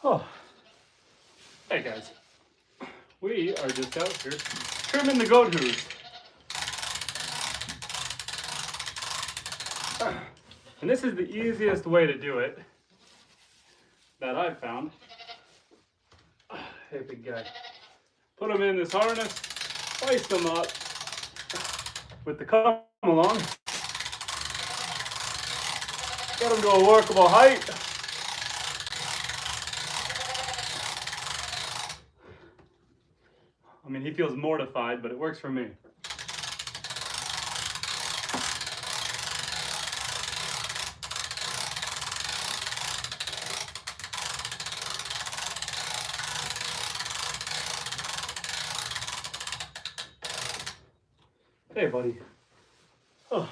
Oh, hey guys, we are just out here trimming the goat hooves. And this is the easiest way to do it that I've found. Hey big guy, put them in this harness, hoist them up with the come along, get them to a workable height. I mean, he feels mortified, but it works for me. Hey, buddy. Oh.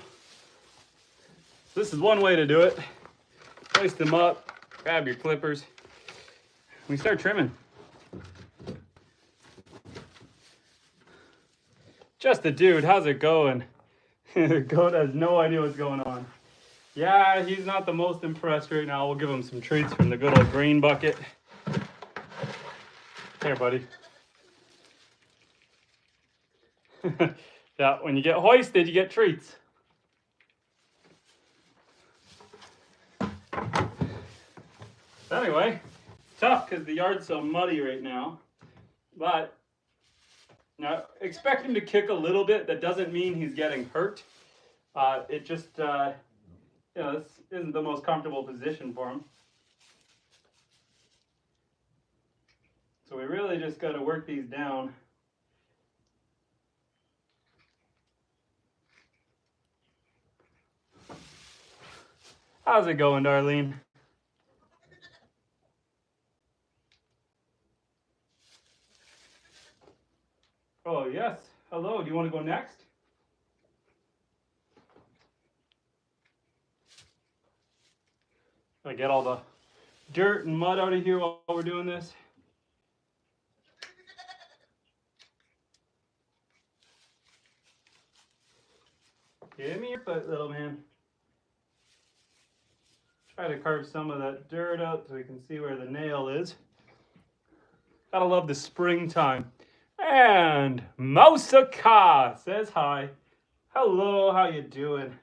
This is one way to do it. Hoist them up, grab your clippers. We start trimming. Just a dude, how's it going? Goat has no idea what's going on. Yeah, he's not the most impressed right now. We'll give him some treats from the good old green bucket. Here, buddy. Yeah, when you get hoisted, you get treats. Anyway, it's tough because the yard's so muddy right now. But now, expect him to kick a little bit. That doesn't mean he's getting hurt. It just, you know, this isn't the most comfortable position for him. So we really just got to work these down. How's it going, Darlene? Oh, yes. Hello. Do you want to go next? I get all the dirt and mud out of here while we're doing this. Give me your foot, little man. Try to carve some of that dirt out so we can see where the nail is. Gotta love the springtime. And Mausaka says hi. Hello, how you doing?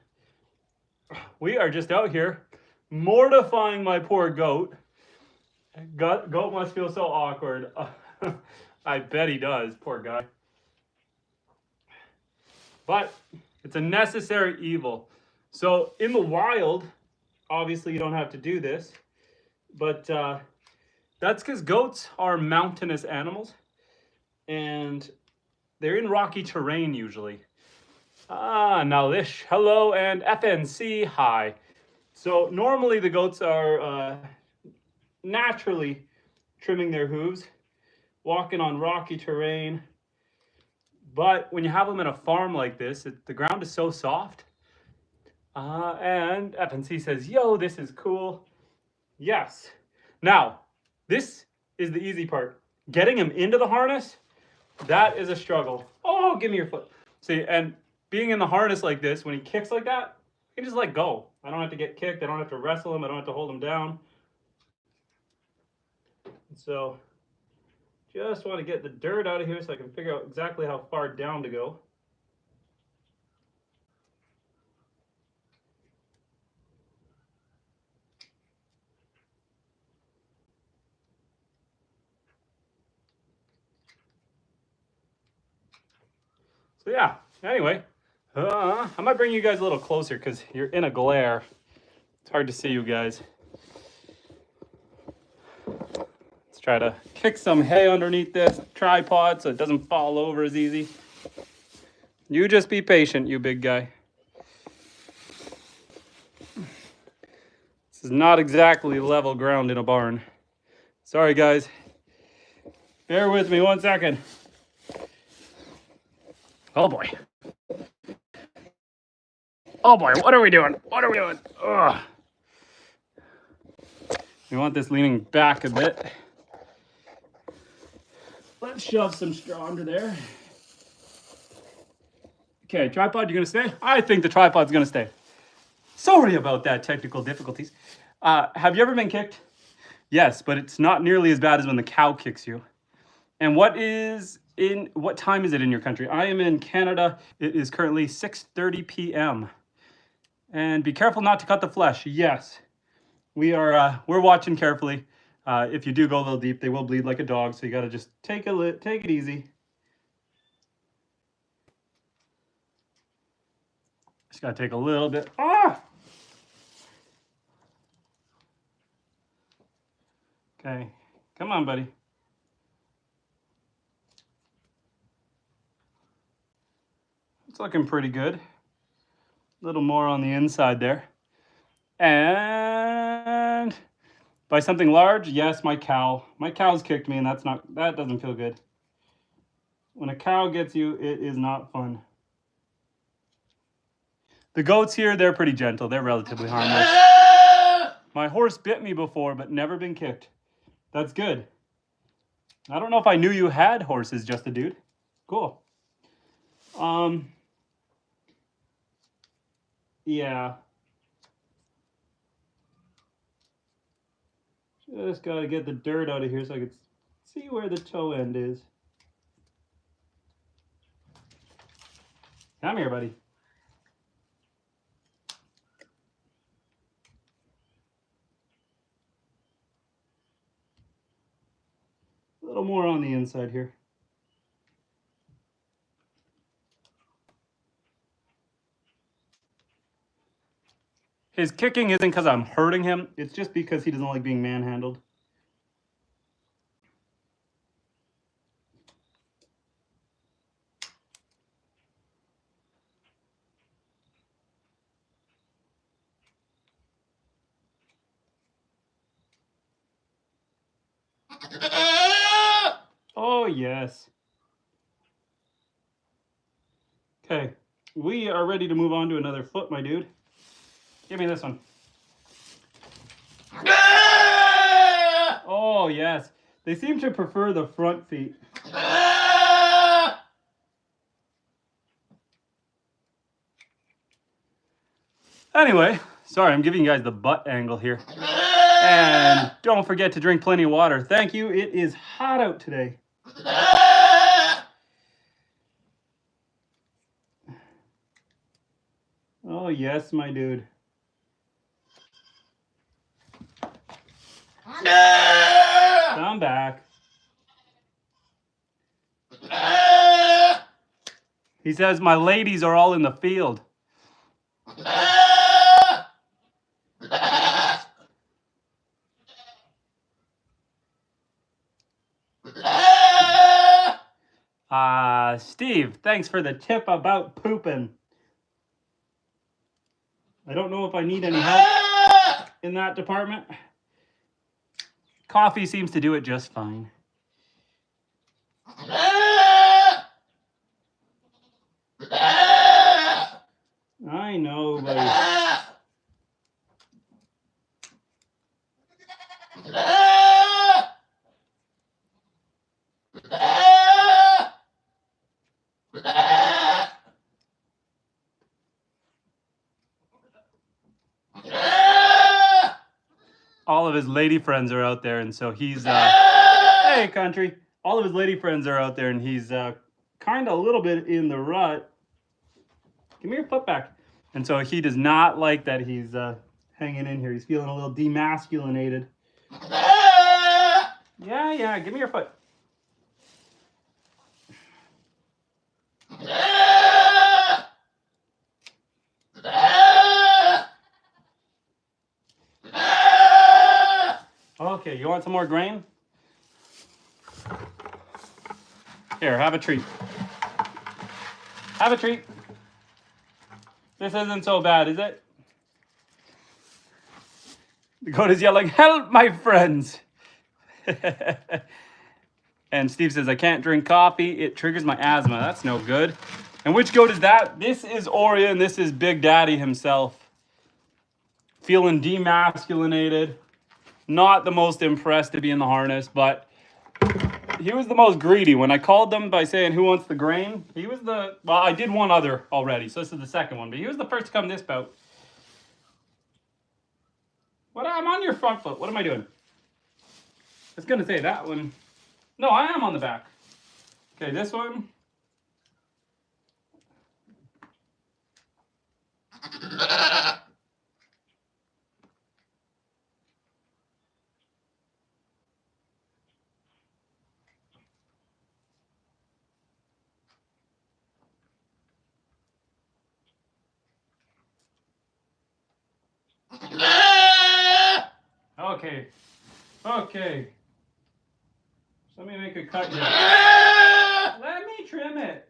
We are just out here mortifying my poor goat. Goat must feel so awkward. I bet he does, poor guy. But it's a necessary evil. So in the wild, obviously you don't have to do this, but that's because goats are mountainous animals and they're in rocky terrain usually. Nalish, hello, and FNC, hi. So normally the goats are naturally trimming their hooves, walking on rocky terrain. But when you have them in a farm like this, the ground is so soft. And FNC says, yo, this is cool. Yes. Now, this is the easy part. Getting him into the harness, that is a struggle. Oh, give me your foot. See, and being in the harness like this, when he kicks like that, you can just let go. I don't have to get kicked. I don't have to wrestle him. I don't have to hold him down. So, just want to get the dirt out of here so I can figure out exactly how far down to go. So yeah, anyway, I might bring you guys a little closer because you're in a glare. It's hard to see you guys. Let's try to kick some hay underneath this tripod so it doesn't fall over as easy. You just be patient, you big guy. This is not exactly level ground in a barn. Sorry, guys. Bear with me 1 second. Oh boy. Oh boy, what are we doing? What are we doing? Ugh. We want this leaning back a bit. Let's shove some straw under there. Okay, tripod, you gonna stay? I think the tripod's gonna stay. Sorry about that, technical difficulties. Have you ever been kicked? Yes, but it's not nearly as bad as when the cow kicks you. And what time is it in your country? I am in Canada. It is currently 6:30 p.m. And be careful not to cut the flesh. Yes, we're watching carefully. If you do go a little deep, they will bleed like a dog, so you got to just take it easy. Just got to take a little bit. Ah! Okay, come on, buddy. It's looking pretty good. A little more on the inside there. And by something large, yes, my cow. My cow's kicked me, and that doesn't feel good. When a cow gets you, it is not fun. The goats here, they're pretty gentle. They're relatively harmless. My horse bit me before, but never been kicked. That's good. I don't know if I knew you had horses, just a dude. Cool. Yeah. Just gotta get the dirt out of here so I can see where the toe end is. Come here, buddy. A little more on the inside here. His kicking isn't because I'm hurting him. It's just because he doesn't like being manhandled. Oh, yes. Okay, we are ready to move on to another foot, my dude. Give me this one. Oh, yes. They seem to prefer the front feet. Anyway, sorry, I'm giving you guys the butt angle here. And don't forget to drink plenty of water. Thank you. It is hot out today. Oh, yes, my dude. Come back. He says, my ladies are all in the field. Steve, thanks for the tip about pooping. I don't know if I need any help in that department. Coffee seems to do it just fine. I know, buddy. All of his lady friends are out there, and so he's hey country. All of his lady friends are out there, and he's kind of a little bit in the rut. Give me your foot back. And so he does not like that he's hanging in here. He's feeling a little demasculinated. Yeah, give me your foot. Okay, you want some more grain? Here, have a treat. Have a treat. This isn't so bad, is it? The goat is yelling, help, my friends. And Steve says, I can't drink coffee. It triggers my asthma. That's no good. And which goat is that? This is Oreo, and this is Big Daddy himself. Feeling demasculinated. Not the most impressed to be in the harness, but he was the most greedy. When I called them by saying, who wants the grain? He was well, I did one other already, so this is the second one, but he was the first to come this bout. What? I'm on your front foot. What am I doing? was gonna say that one. No, I am on the back. Okay, this one. Okay. Okay. So let me make a cut here. Let me trim it.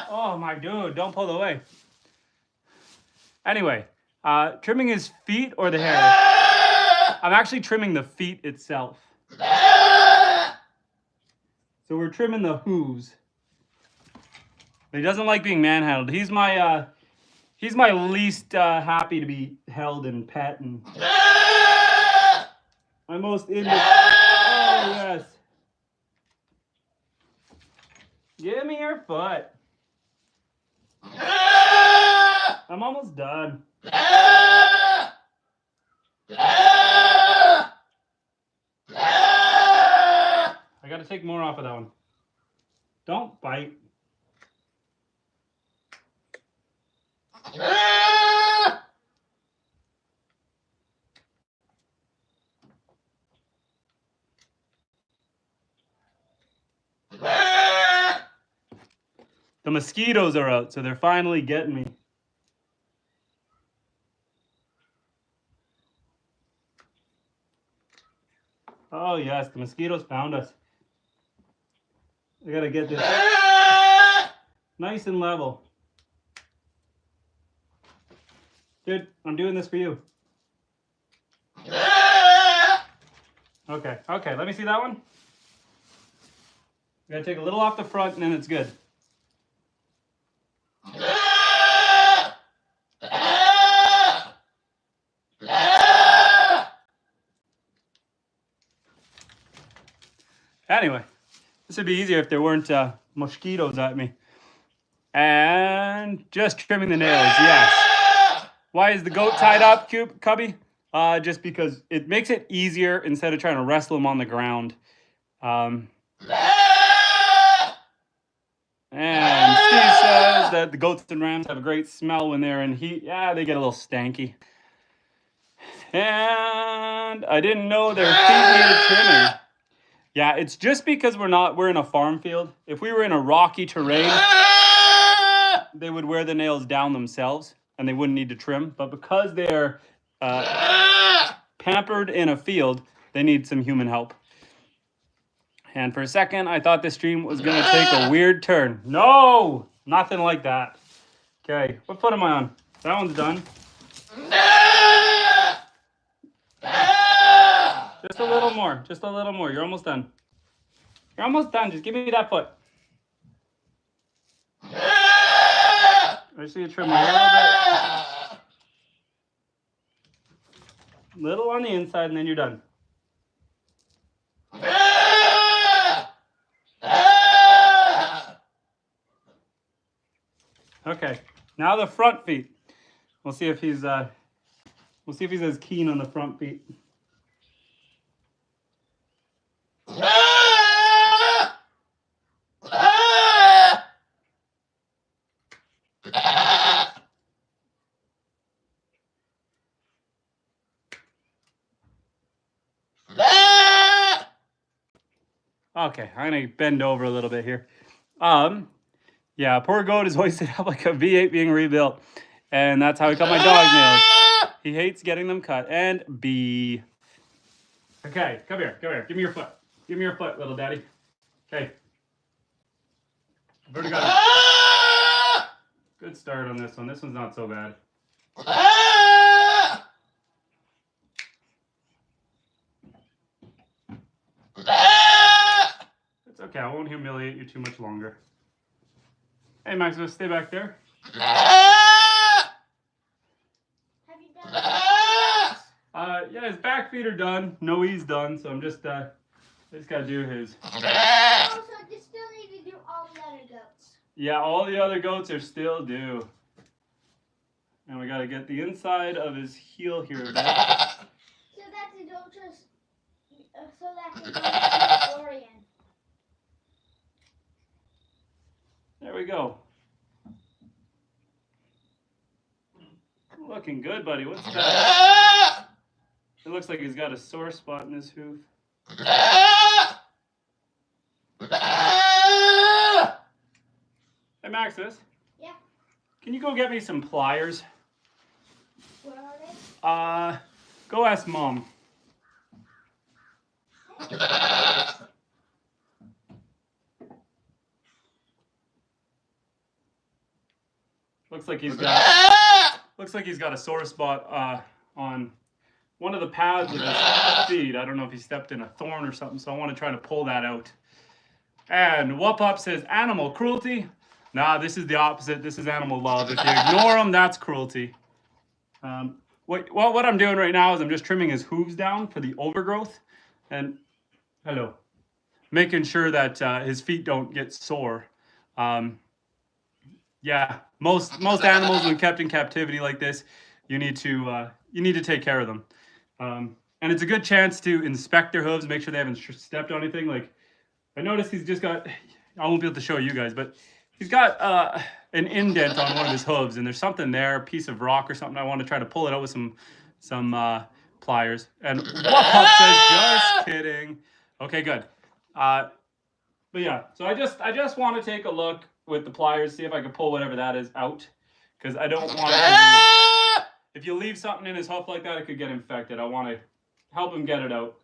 Oh my dude, don't pull away. Anyway, trimming his feet or the hair? I'm actually trimming the feet itself. So we're trimming the hooves. But he doesn't like being manhandled. He's my least happy to be held and pet and my most into. Oh yes. Give me your foot. I'm almost done. I gotta take more off of that one. Don't bite. The mosquitoes are out, so they're finally getting me. Oh yes, the mosquitoes found us. I gotta get this nice and level. Dude, I'm doing this for you. Okay, okay, let me see that one. You gotta take a little off the front and then it's good. Anyway, this would be easier if there weren't mosquitoes at me. And just trimming the nails, yes. Why is the goat tied up, Cubby? Just because it makes it easier instead of trying to wrestle him on the ground. And Steve says that the goats and rams have a great smell when they're in heat. Yeah, they get a little stanky. And I didn't know their feet needed trimming. Yeah, it's just because we're in a farm field. If we were in a rocky terrain, they would wear the nails down themselves and they wouldn't need to trim. But because they're pampered in a field, they need some human help. And for a second, I thought this stream was going to take a weird turn. No, nothing like that. Okay, what foot am I on? That one's done. Just a little more, just a little more. You're almost done. You're almost done. Just give me that foot. I just need to trim a little bit. Little on the inside, and then you're done. Okay, now the front feet. We'll see if he's as keen on the front feet. Okay, I'm gonna bend over a little bit here. Yeah, poor goat is hoisted up like a V8 being rebuilt. And that's how he cut my dog nails. He hates getting them cut. And B. Okay, come here, come here. Give me your foot. Give me your foot, little daddy. Okay. I've already got a good start on this one. This one's not so bad. It's okay, I won't humiliate you too much longer. Hey, Maximus, stay back there. Have you done Yeah, his back feet are done. No, he's done, so I'm just, I just gotta do his. Also, you still need to do all the other goats. Yeah, all the other goats are still due. And we got to get the inside of his heel here a bit. So that they don't just, so that they don't orient. There we go. Looking good, buddy. What's that? It looks like he's got a sore spot in his hoof. Hey, Maxis. Yeah. Can you go get me some pliers? Where are they? Go ask Mom. Looks like he's got a sore spot on one of the pads of his feet. I don't know if he stepped in a thorn or something, so I want to try to pull that out. And Whoop Up says animal cruelty. Nah, this is the opposite. This is animal love. If you ignore him, that's cruelty. What I'm doing right now is I'm just trimming his hooves down for the overgrowth, and making sure that his feet don't get sore. Yeah, most animals when kept in captivity like this, you need to take care of them. And it's a good chance to inspect their hooves, make sure they haven't stepped on anything. Like I noticed he's just got, I won't be able to show you guys, but he's got an indent on one of his hooves, and there's something there, a piece of rock or something. I want to try to pull it out with some pliers. And Whoop Up says, just kidding. Okay, good. But yeah, so I just want to take a look with the pliers, see if I can pull whatever that is out, because I don't want to. If you leave something in his hoof like that, it could get infected. I want to help him get it out.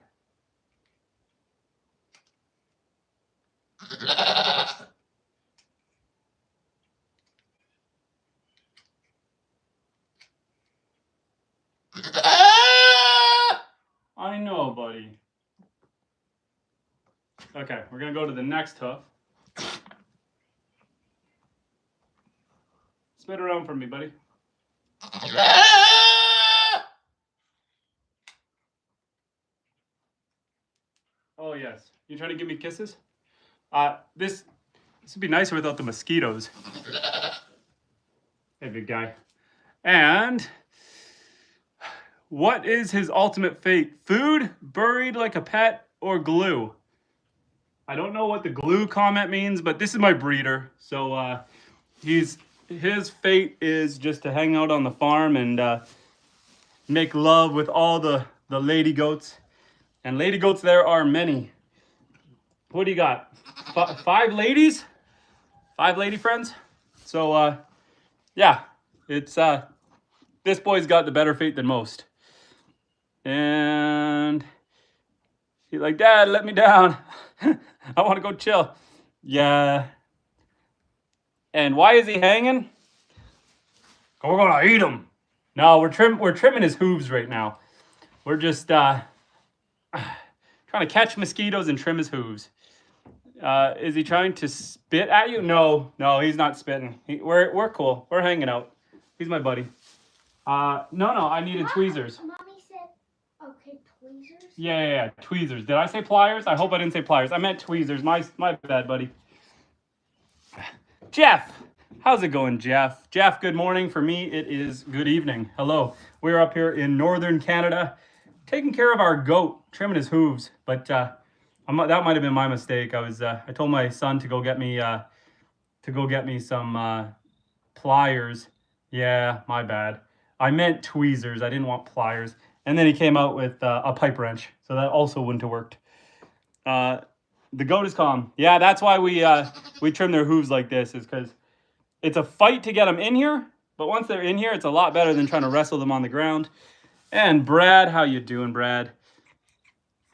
I know, buddy. Okay, we're gonna go to the next hoof. Spit around for me, buddy. Oh yes. You trying to give me kisses? This would be nicer without the mosquitoes. Hey, big guy. And what is his ultimate fate? Food, buried like a pet, or glue? I don't know what the glue comment means, but this is my breeder. So his fate is just to hang out on the farm and make love with all the lady goats. And lady goats there are many. What do you got? 5 ladies? 5 lady friends? So yeah, it's this boy's got the better fate than most. And he's like, Dad, let me down. I want to go chill. Yeah. And why is he hanging? We're gonna eat him. No, we're trimming his hooves right now. We're just trying to catch mosquitoes and trim his hooves. Is he trying to spit at you? No, he's not spitting. We're cool. We're hanging out. He's my buddy. No, I needed tweezers. Mommy said, okay, tweezers? Yeah, tweezers. Did I say pliers? I hope I didn't say pliers. I meant tweezers. My bad, buddy. Jeff, how's it going, Jeff? Jeff, good morning. For me, it is good evening. Hello. We're up here in northern Canada, taking care of our goat, trimming his hooves. But that might have been my mistake. I told my son to go get me some pliers. Yeah, my bad. I meant tweezers. I didn't want pliers. And then he came out with a pipe wrench, so that also wouldn't have worked. The goat is calm. Yeah, that's why we trim their hooves like this, is because it's a fight to get them in here, but once they're in here, it's a lot better than trying to wrestle them on the ground. And Brad, how you doing, Brad?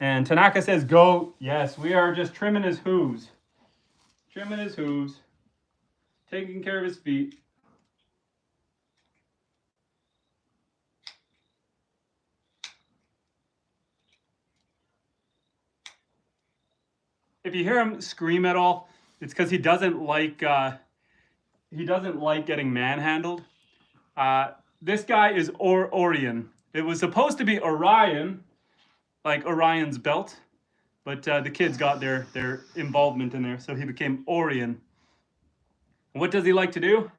And Tanaka says goat. Yes, we are just trimming his hooves. Trimming his hooves. Taking care of his feet. If you hear him scream at all, it's because he doesn't like getting manhandled. This guy is Orion. It was supposed to be Orion, like Orion's belt, but the kids got their involvement in there, so he became Orion. What does he like to do?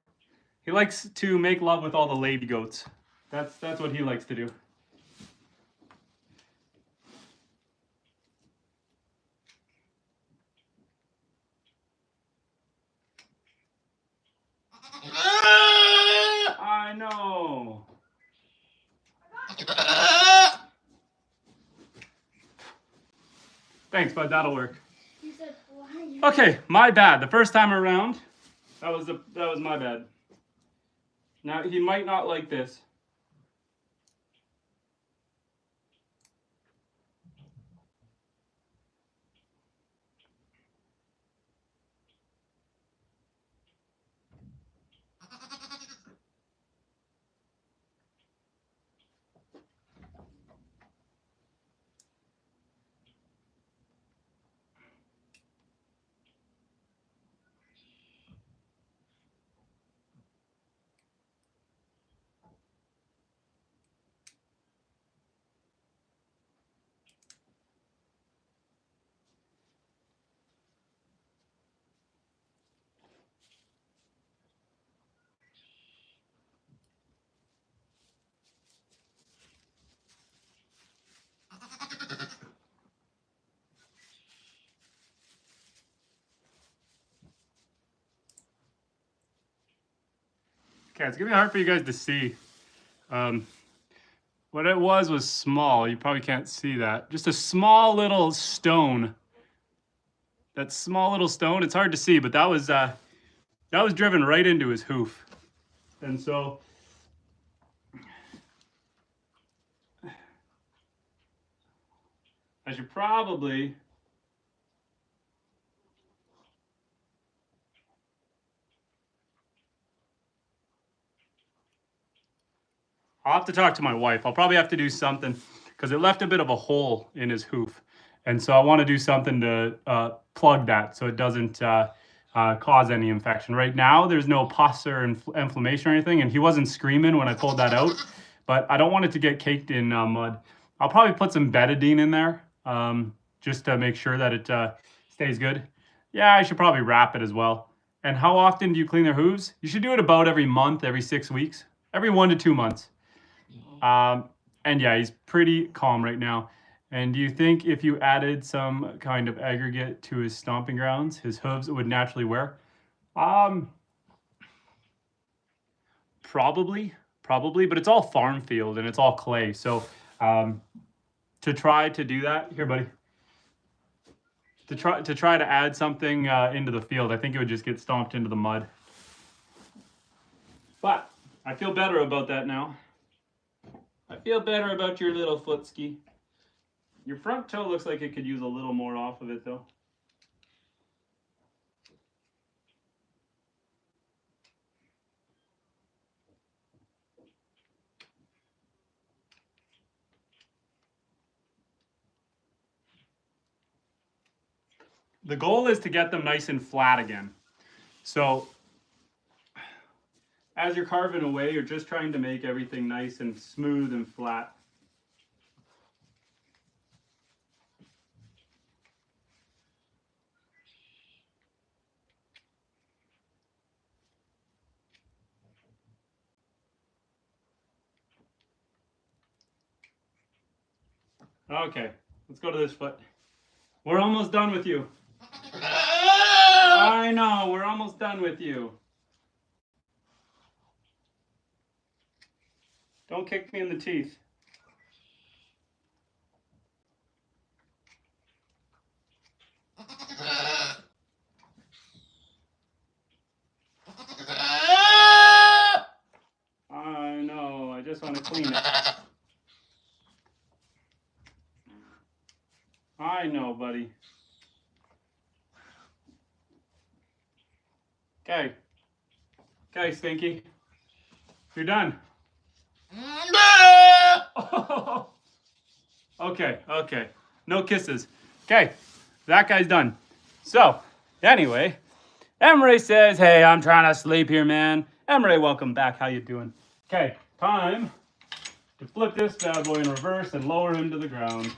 He likes to make love with all the lady goats. That's what he likes to do. I know. Thanks, bud. That'll work. You said fly. Okay, my bad. The first time around, that was my bad. Now he might not like this. Okay, it's gonna be hard for you guys to see. What it was small. You probably can't see that. Just a small little stone. That small little stone. It's hard to see, but that was driven right into his hoof, and so I should probably. I'll have to talk to my wife. I'll probably have to do something because it left a bit of a hole in his hoof. And so I want to do something to plug that so it doesn't cause any infection. Right now, there's no pus or inflammation or anything. And he wasn't screaming when I pulled that out. But I don't want it to get caked in mud. I'll probably put some betadine in there just to make sure that it stays good. Yeah, I should probably wrap it as well. And how often do you clean their hooves? You should do it about every month, every 6 weeks, every 1 to 2 months. And yeah, he's pretty calm right now. And do you think if you added some kind of aggregate to his stomping grounds, his hooves would naturally wear? Probably, but it's all farm field and it's all clay. So to try to do that, here, buddy. To try to add something into the field, I think it would just get stomped into the mud. But I feel better about that now. I feel better about your little foot ski. Your front toe looks like it could use a little more off of it though. The goal is to get them nice and flat again. So as you're carving away, you're just trying to make everything nice and smooth and flat. Okay, let's go to this foot. We're almost done with you. I know, we're almost done with you. Don't kick me in the teeth. I know, I just want to clean it. I know, buddy. Okay. Okay, Stinky. You're done. Okay. No kisses. Okay, that guy's done. So, anyway, Emre says, hey, I'm trying to sleep here, man. Emre, welcome back. How you doing? Okay, time to flip this bad boy in reverse and lower him to the ground.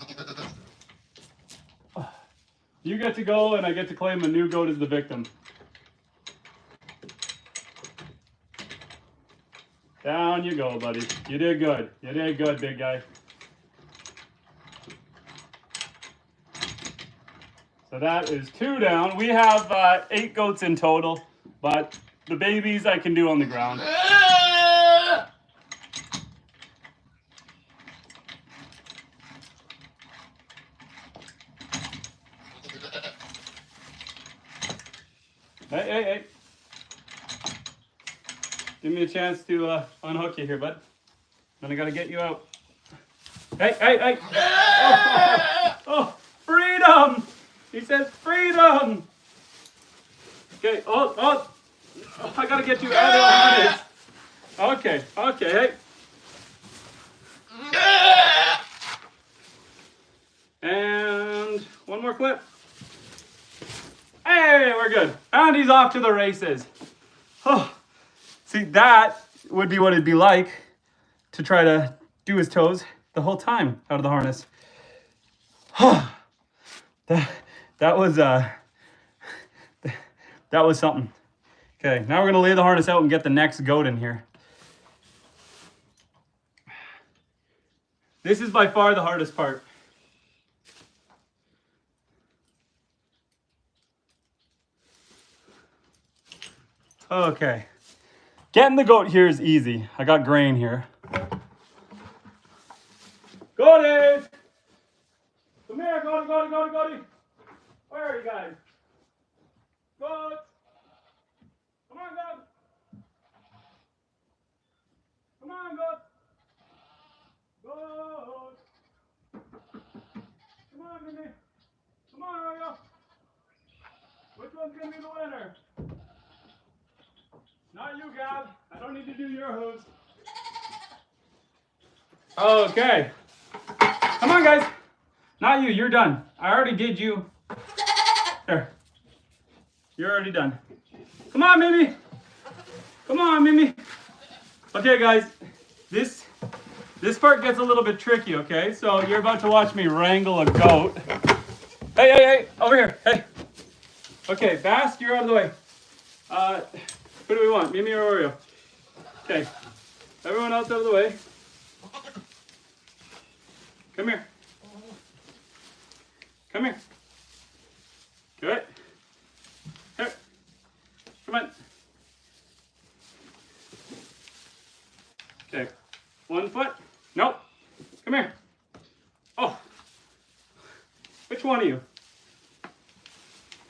You get to go, and I get to claim a new goat as the victim. Down you go, buddy. You did good. You did good, big guy. So that is 2 down. We have 8 goats in total, but the babies I can do on the ground. Hey, hey, hey. Give me a chance to unhook you here, bud. Then I gotta get you out. Hey, hey, hey. Oh, oh, freedom. He says freedom. Okay, oh, I gotta get you out of the harness. Okay, okay, hey. And one more clip. Hey, we're good. And he's off to the races. Oh, see, that would be what it'd be like to try to do his toes the whole time out of the harness. that was something. Okay, now we're gonna lay the harness out and get the next goat in here. This is by far the hardest part. Okay, getting the goat here is easy. I got grain here. Goaties! Come here, goaty. Where are you guys? Goats! Come on, goats! Come on, goats! Goats! Come on, Minnie! Come on, Oreo! Which one's gonna be the winner? Not you, Gab. I don't need to do your hooves. Okay. Come on, guys. Not you. You're done. I already did you. There. You're already done. Come on, Mimi. Come on, Mimi. Okay, guys. This part gets a little bit tricky, okay? So you're about to watch me wrangle a goat. Hey. Over here. Hey. Okay, Bast, you're out of the way. Who do we want? Mimi or Oreo? Okay. Everyone else out of the way. Come here. Come here. Good. Here. Come on. Okay. 1 foot. Nope. Come here. Oh. Which one are you?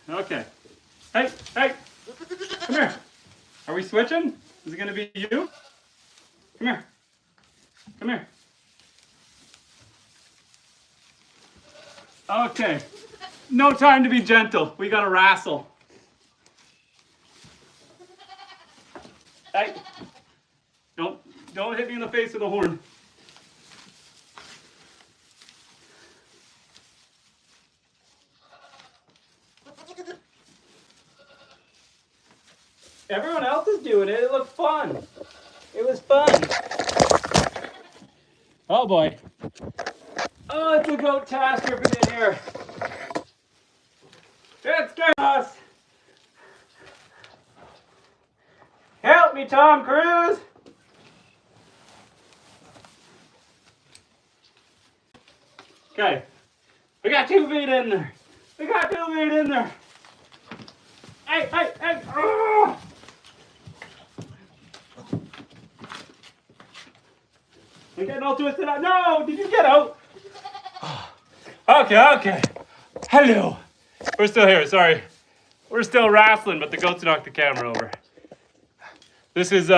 Okay. Hey. Come here. Are we switching? Is it going to be you? Come here. Come here. Okay. No time to be gentle. We got to wrestle. Hey. Don't hit me in the face with a horn. Everyone else is doing it. It looked fun. It was fun. Oh boy. Oh, it's a goat task ripping in here. It's chaos. Help me, Tom Cruise. Okay. We got 2 feet in there. Hey. Oh! I'm getting all twisted out. No, did you get out? Okay. Hello. We're still here, sorry. We're still wrestling, but the goats knocked the camera over. This is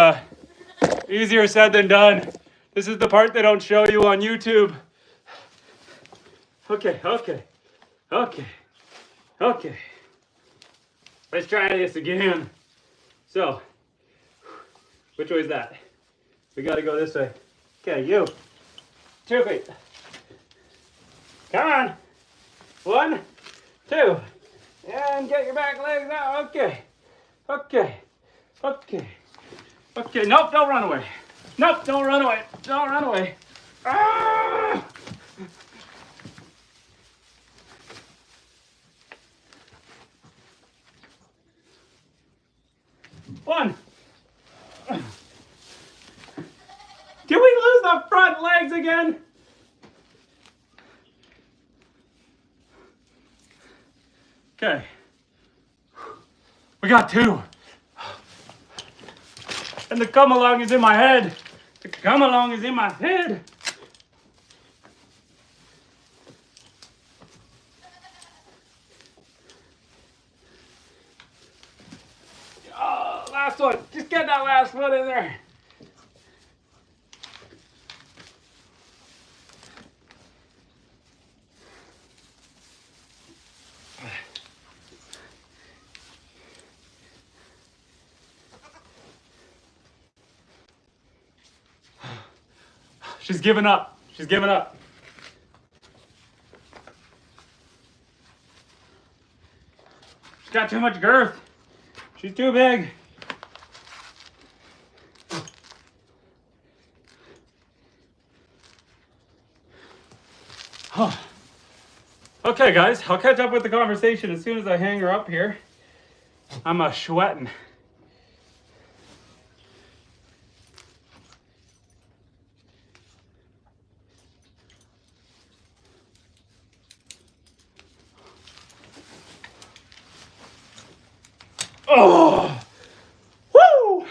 easier said than done. This is the part they don't show you on YouTube. Okay. Let's try this again. So, which way is that? We gotta go this way. Okay, you. 2 feet. Come on. 1, 2. And get your back legs out. Okay. Nope, don't run away. Don't run away. Ah! One. legs again. Okay. We got 2. And the come along is in my head. The come along is in my head. Oh, last one. Just get that last one in there. She's giving up. She's giving up. She's got too much girth. She's too big. Okay, guys, I'll catch up with the conversation as soon as I hang her up here. I'm sweating. Oh, woo!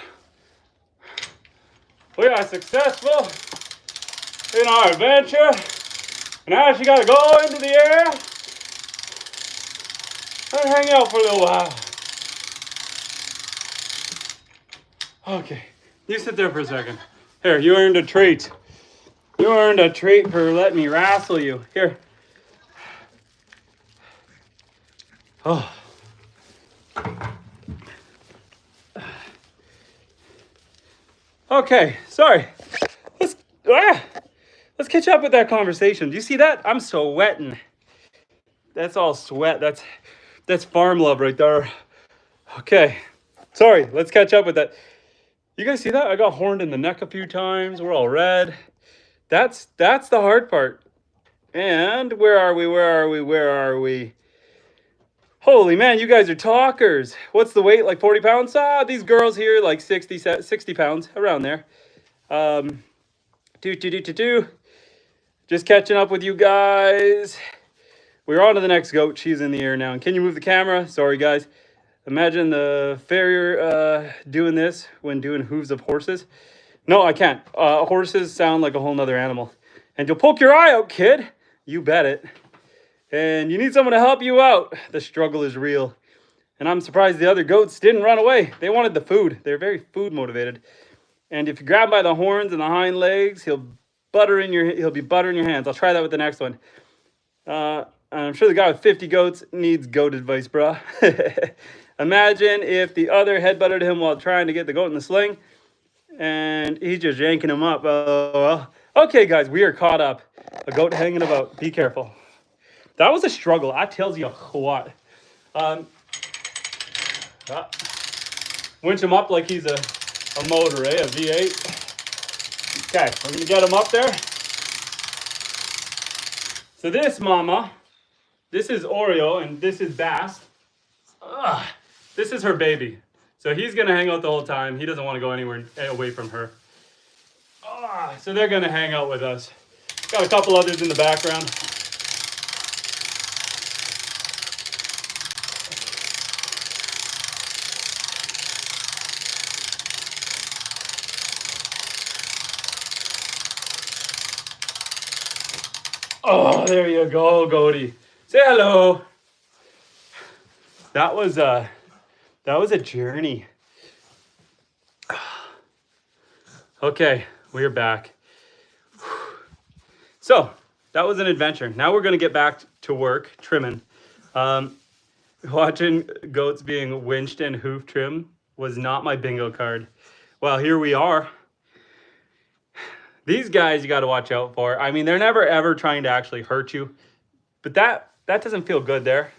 We are successful in our adventure. Now she got to go into the air and hang out for a little while. Okay, you sit there for a second. Here, you earned a treat. You earned a treat for letting me wrestle you. Here. Oh. Okay, sorry. Let's catch up with that conversation. Do you see that? I'm sweating. That's all sweat. That's farm love right there. Okay, sorry. Let's catch up with that. You guys see that? I got horned in the neck a few times. We're all red. That's the hard part. And where are we? Where are we? Where are we? Holy man, you guys are talkers. What's the weight? Like 40 pounds? These girls here like 60 pounds, around there. Just catching up with you guys. We're on to the next goat. She's in the air now. And can you move the camera? Sorry, guys. Imagine the farrier doing this when doing hooves of horses. No, I can't. Horses sound like a whole nother animal. And you'll poke your eye out, kid. You bet it. And you need someone to help you out. The struggle is real. And I'm surprised the other goats didn't run away. They wanted the food. They're very food motivated. And if you grab by the horns and the hind legs, he'll be buttering your hands. I'll try that with the next one. I'm sure the guy with 50 goats needs goat advice, bruh. Imagine if the other headbutted him while trying to get the goat in the sling. And he's just yanking him up. Well. Okay, guys, we are caught up. A goat hanging about. Be careful. That was a struggle. I tells you what. Winch him up like he's a motor, a V8. Okay, we're going to get him up there. So this mama, this is Oreo, and this is Bass. This is her baby. So he's going to hang out the whole time. He doesn't want to go anywhere away from her. So they're going to hang out with us. Got a couple others in the background. Oh, there you go, Goaty. Say hello. That was a journey. Okay, we're back. So that was an adventure. Now we're gonna get back to work trimming. Watching goats being winched and hoof trim was not my bingo card. Well, here we are. These guys you got to watch out for. I mean, they're never ever trying to actually hurt you, but that doesn't feel good there.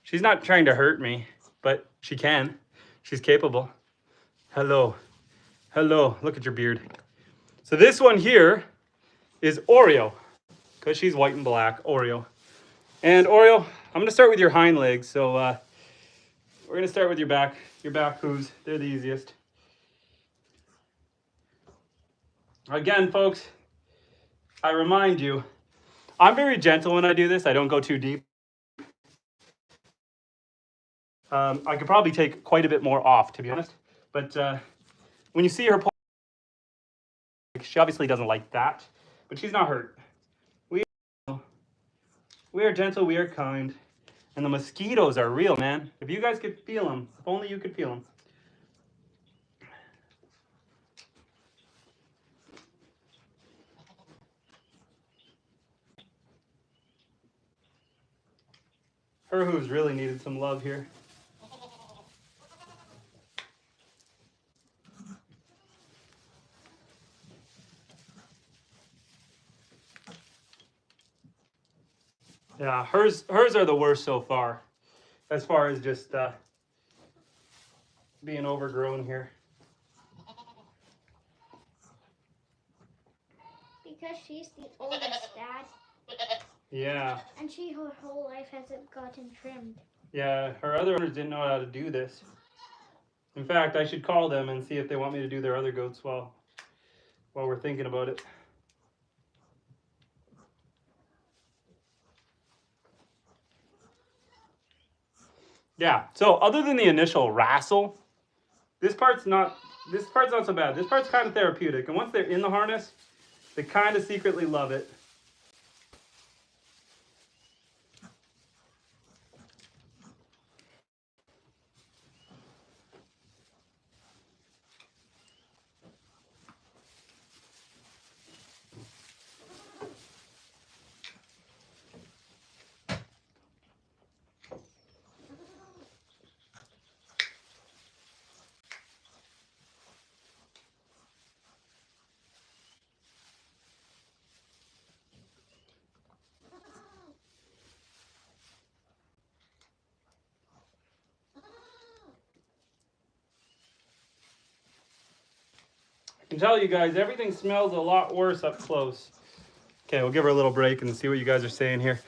She's not trying to hurt me, but she can. She's capable. Hello. Hello. Look at your beard. So this one here is Oreo, because she's white and black, Oreo. And Oreo, I'm going to start with your hind legs. So we're going to start with your back hooves. They're the easiest. Again, folks, I remind you, I'm very gentle when I do this. I don't go too deep. I could probably take quite a bit more off, to be honest. But when you see her pull, she obviously doesn't like that, but she's not hurt. We are gentle, we are kind. And the mosquitoes are real, man. If you guys could feel them, if only you could feel them. Her hooves really needed some love here. Yeah, hers are the worst so far as just being overgrown here. Because she's the oldest, Dad. Yeah. And she her whole life hasn't gotten trimmed. Yeah, her other owners didn't know how to do this. In fact, I should call them and see if they want me to do their other goats while we're thinking about it. Yeah, so other than the initial wrestle, this part's not so bad. This part's kind of therapeutic. And once they're in the harness, they kind of secretly love it. I can tell you guys, everything smells a lot worse up close. Okay, we'll give her a little break and see what you guys are saying here.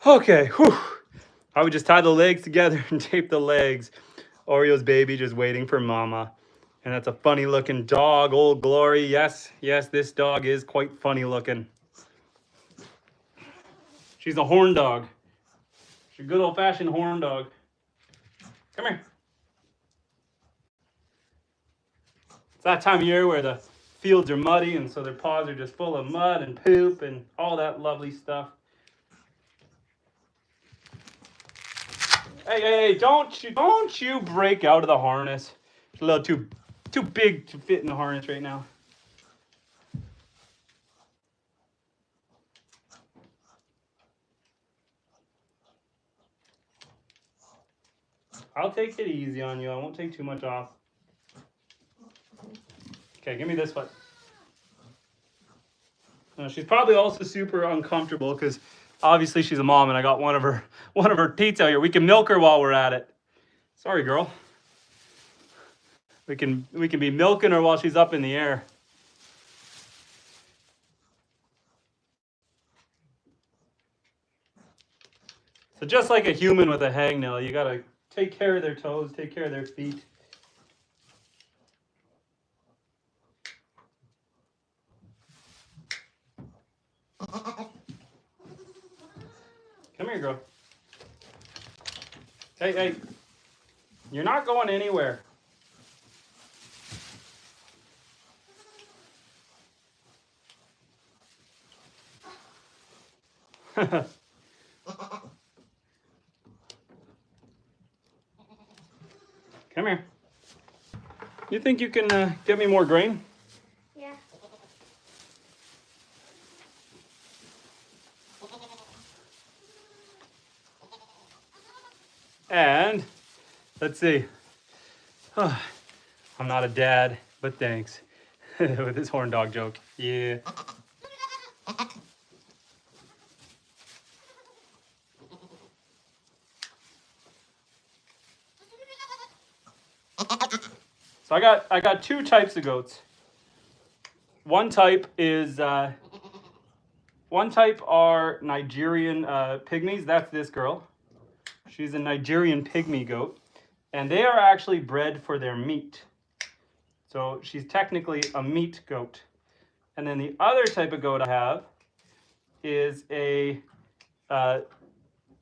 Okay, whew. I would just tie the legs together and tape the legs. Oreo's baby just waiting for mama. And that's a funny looking dog, Old Glory. Yes, this dog is quite funny looking. She's a horn dog. She's a good old fashioned horn dog. Come here. It's that time of year where the fields are muddy and so their paws are just full of mud and poop and all that lovely stuff. Hey, don't you break out of the harness. It's a little too big to fit in the harness right now. I'll take it easy on you. I won't take too much off. Okay, give me this foot. She's probably also super uncomfortable because obviously she's a mom and I got one of her teats out here. We can milk her while we're at it. Sorry, girl. We can be milking her while she's up in the air. So just like a human with a hangnail, you gotta take care of their toes, take care of their feet. Come here, girl. Hey. You're not going anywhere. Come here. You think you can get me more grain? Yeah. And let's see. Oh, I'm not a dad, but thanks. With this horn dog joke. Yeah. So I got two types of goats. One type are Nigerian pygmies. That's this girl. She's a Nigerian pygmy goat, and they are actually bred for their meat. So she's technically a meat goat. And then the other type of goat I have is a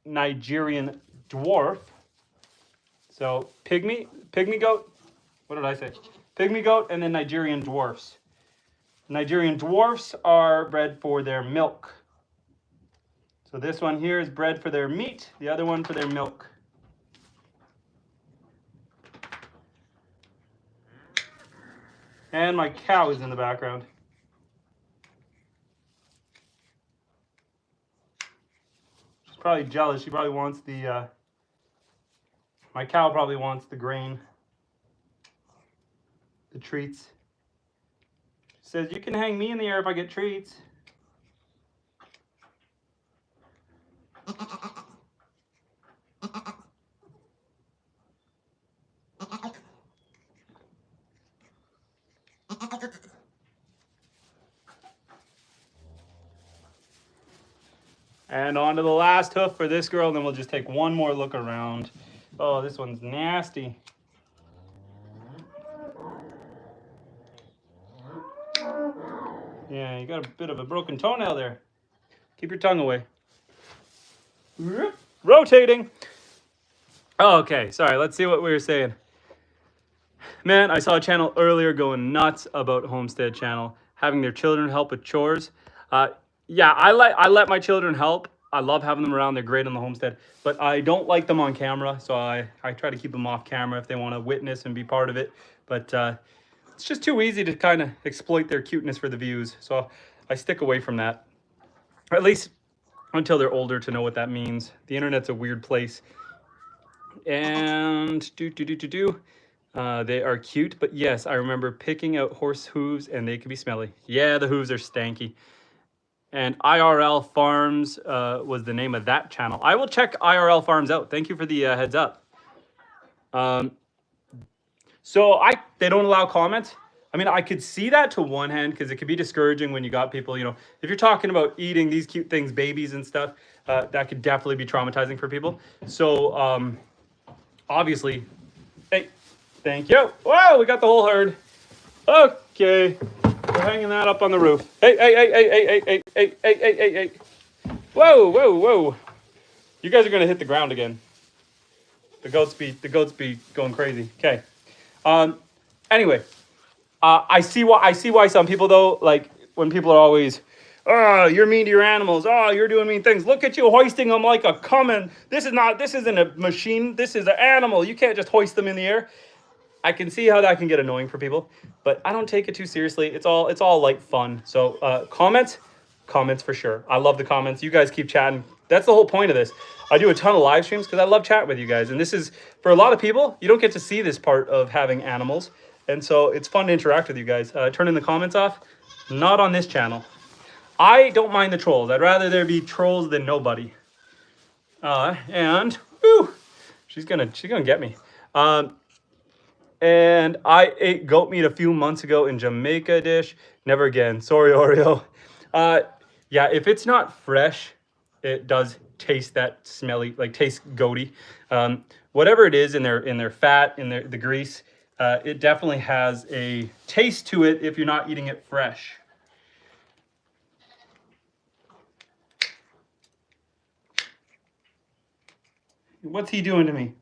Nigerian dwarf. So pygmy goat. What did I say? Pygmy goat and then Nigerian dwarfs. Nigerian dwarfs are bred for their milk. So this one here is bred for their meat, the other one for their milk. And my cow is in the background. She's probably jealous. She probably wants the, my cow probably wants the grain, the treats. She says, you can hang me in the air if I get treats. And on to the last hoof for this girl, and then we'll just take one more look around. Oh, this one's nasty. Yeah, you got a bit of a broken toenail there. Keep your tongue away. Rotating. Oh, okay, sorry, let's see what we were saying. Man, I saw a channel earlier going nuts about Homestead channel, having their children help with chores. Yeah, I let my children help. I love having them around. They're great on the homestead, but I don't like them on camera. So I try to keep them off camera if they want to witness and be part of it. But it's just too easy to kind of exploit their cuteness for the views. So I stick away from that, or at least until they're older to know what that means. The internet's a weird place. And they are cute, but yes, I remember picking out horse hooves and they can be smelly. Yeah, the hooves are stanky. And IRL Farms was the name of that channel. I will check IRL Farms out. Thank you for the heads up. So they don't allow comments. I mean, I could see that to one hand because it could be discouraging when you got people, you know, if you're talking about eating these cute things, babies and stuff, that could definitely be traumatizing for people. So obviously, hey, thank you. Whoa, we got the whole herd. Okay. We're hanging that up on the roof. Hey, hey, hey, hey, hey, hey, hey, hey, hey, hey, hey. Whoa, whoa, whoa. You guys are gonna hit the ground again. The goats be going crazy. Okay. Anyway, I see why some people though, like when people are always, oh, you're mean to your animals. Oh, you're doing mean things. Look at you hoisting them like a common. This isn't a machine. This is an animal. You can't just hoist them in the air. I can see how that can get annoying for people, but I don't take it too seriously. It's all like fun. So comments for sure. I love the comments. You guys keep chatting. That's the whole point of this. I do a ton of live streams because I love chatting with you guys. And this is, for a lot of people, you don't get to see this part of having animals. And so it's fun to interact with you guys. Turning the comments off, not on this channel. I don't mind the trolls. I'd rather there be trolls than nobody. And whew, she's gonna get me. And I ate goat meat a few months ago in Jamaica dish. Never again. Sorry, Oreo. Yeah, if it's not fresh, it does taste that smelly, like taste goaty. Whatever it is in their fat, in the grease, it definitely has a taste to it if you're not eating it fresh. What's he doing to me?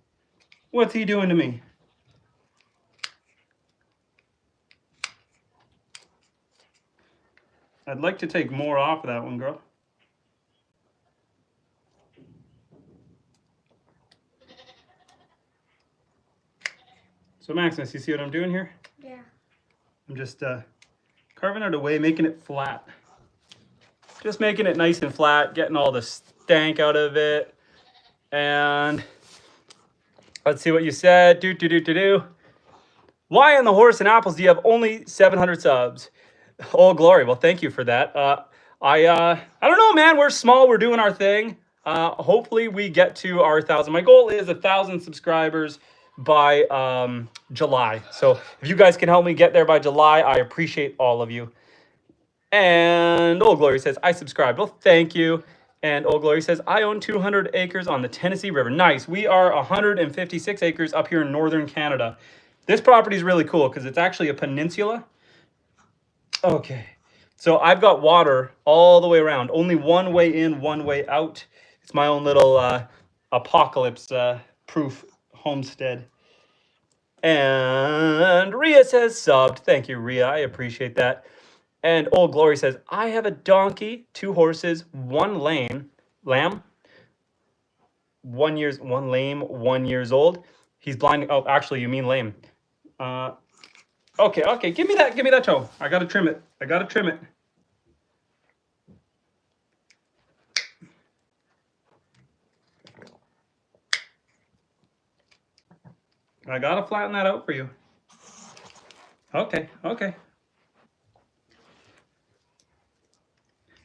What's he doing to me? I'd like to take more off of that one, girl. So Maximus, you see what I'm doing here? Yeah. I'm just carving it away, making it flat. Just making it nice and flat, getting all the stank out of it. And let's see what you said. Why on the Horse and Apples do you have only 700 subs? Oh, glory. Well, thank you for that. I don't know, man. We're small. We're doing our thing. Hopefully we get to our 1,000. My goal is 1,000 subscribers by July. So if you guys can help me get there by July, I appreciate all of you. And Old Glory says, I subscribed. Well, thank you. And Old Glory says, I own 200 acres on the Tennessee River. Nice. We are 156 acres up here in northern Canada. This property is really cool because it's actually a peninsula. Okay. So I've got water all the way around. Only one way in, one way out. It's my own little apocalypse proof homestead. And Rhea says subbed. Thank you, Rhea. I appreciate that. And Old Glory says, I have a donkey, 2 horses, 1 lamb. 1 lame, 1 years old. He's blind. Oh, actually, you mean lame. Okay. Give me that toe. I gotta trim it. I gotta flatten that out for you. Okay.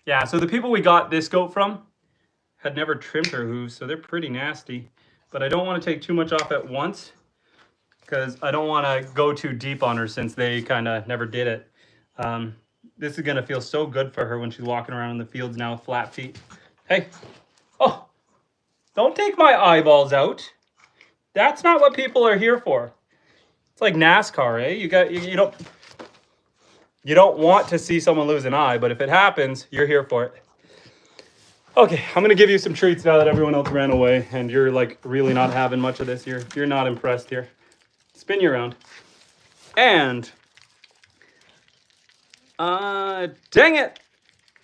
Yeah, so the people we got this goat from had never trimmed her hooves, so they're pretty nasty. But I don't want to take too much off at once because I don't want to go too deep on her since they kind of never did it. This is going to feel so good for her when she's walking around in the fields now with flat feet. Hey, oh, don't take my eyeballs out. That's not what people are here for. It's like NASCAR, eh? You don't want to see someone lose an eye, but if it happens, you're here for it. Okay, I'm gonna give you some treats now that everyone else ran away, and you're like really not having much of this. You're not impressed here. Spin you around, and dang it,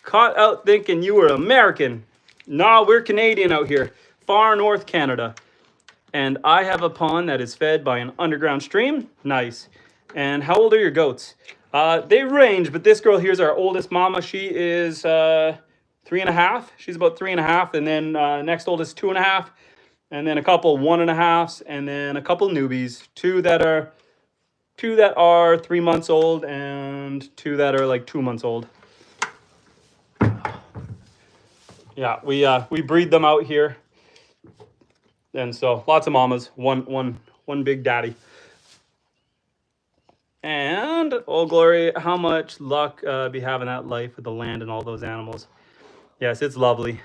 caught out thinking you were American. Nah, we're Canadian out here, far north Canada. And I have a pond that is fed by an underground stream. Nice. And how old are your goats? They range, but this girl here is our oldest mama. She is 3.5. She's about 3.5. And then next oldest 2.5. And then a couple 1.5s. And then a couple newbies. Two that are 3 months old and 2 that are like 2 months old. Yeah, we breed them out here. And so lots of mamas, one big daddy. And oh glory, how much luck be having that life with the land and all those animals. Yes, it's lovely.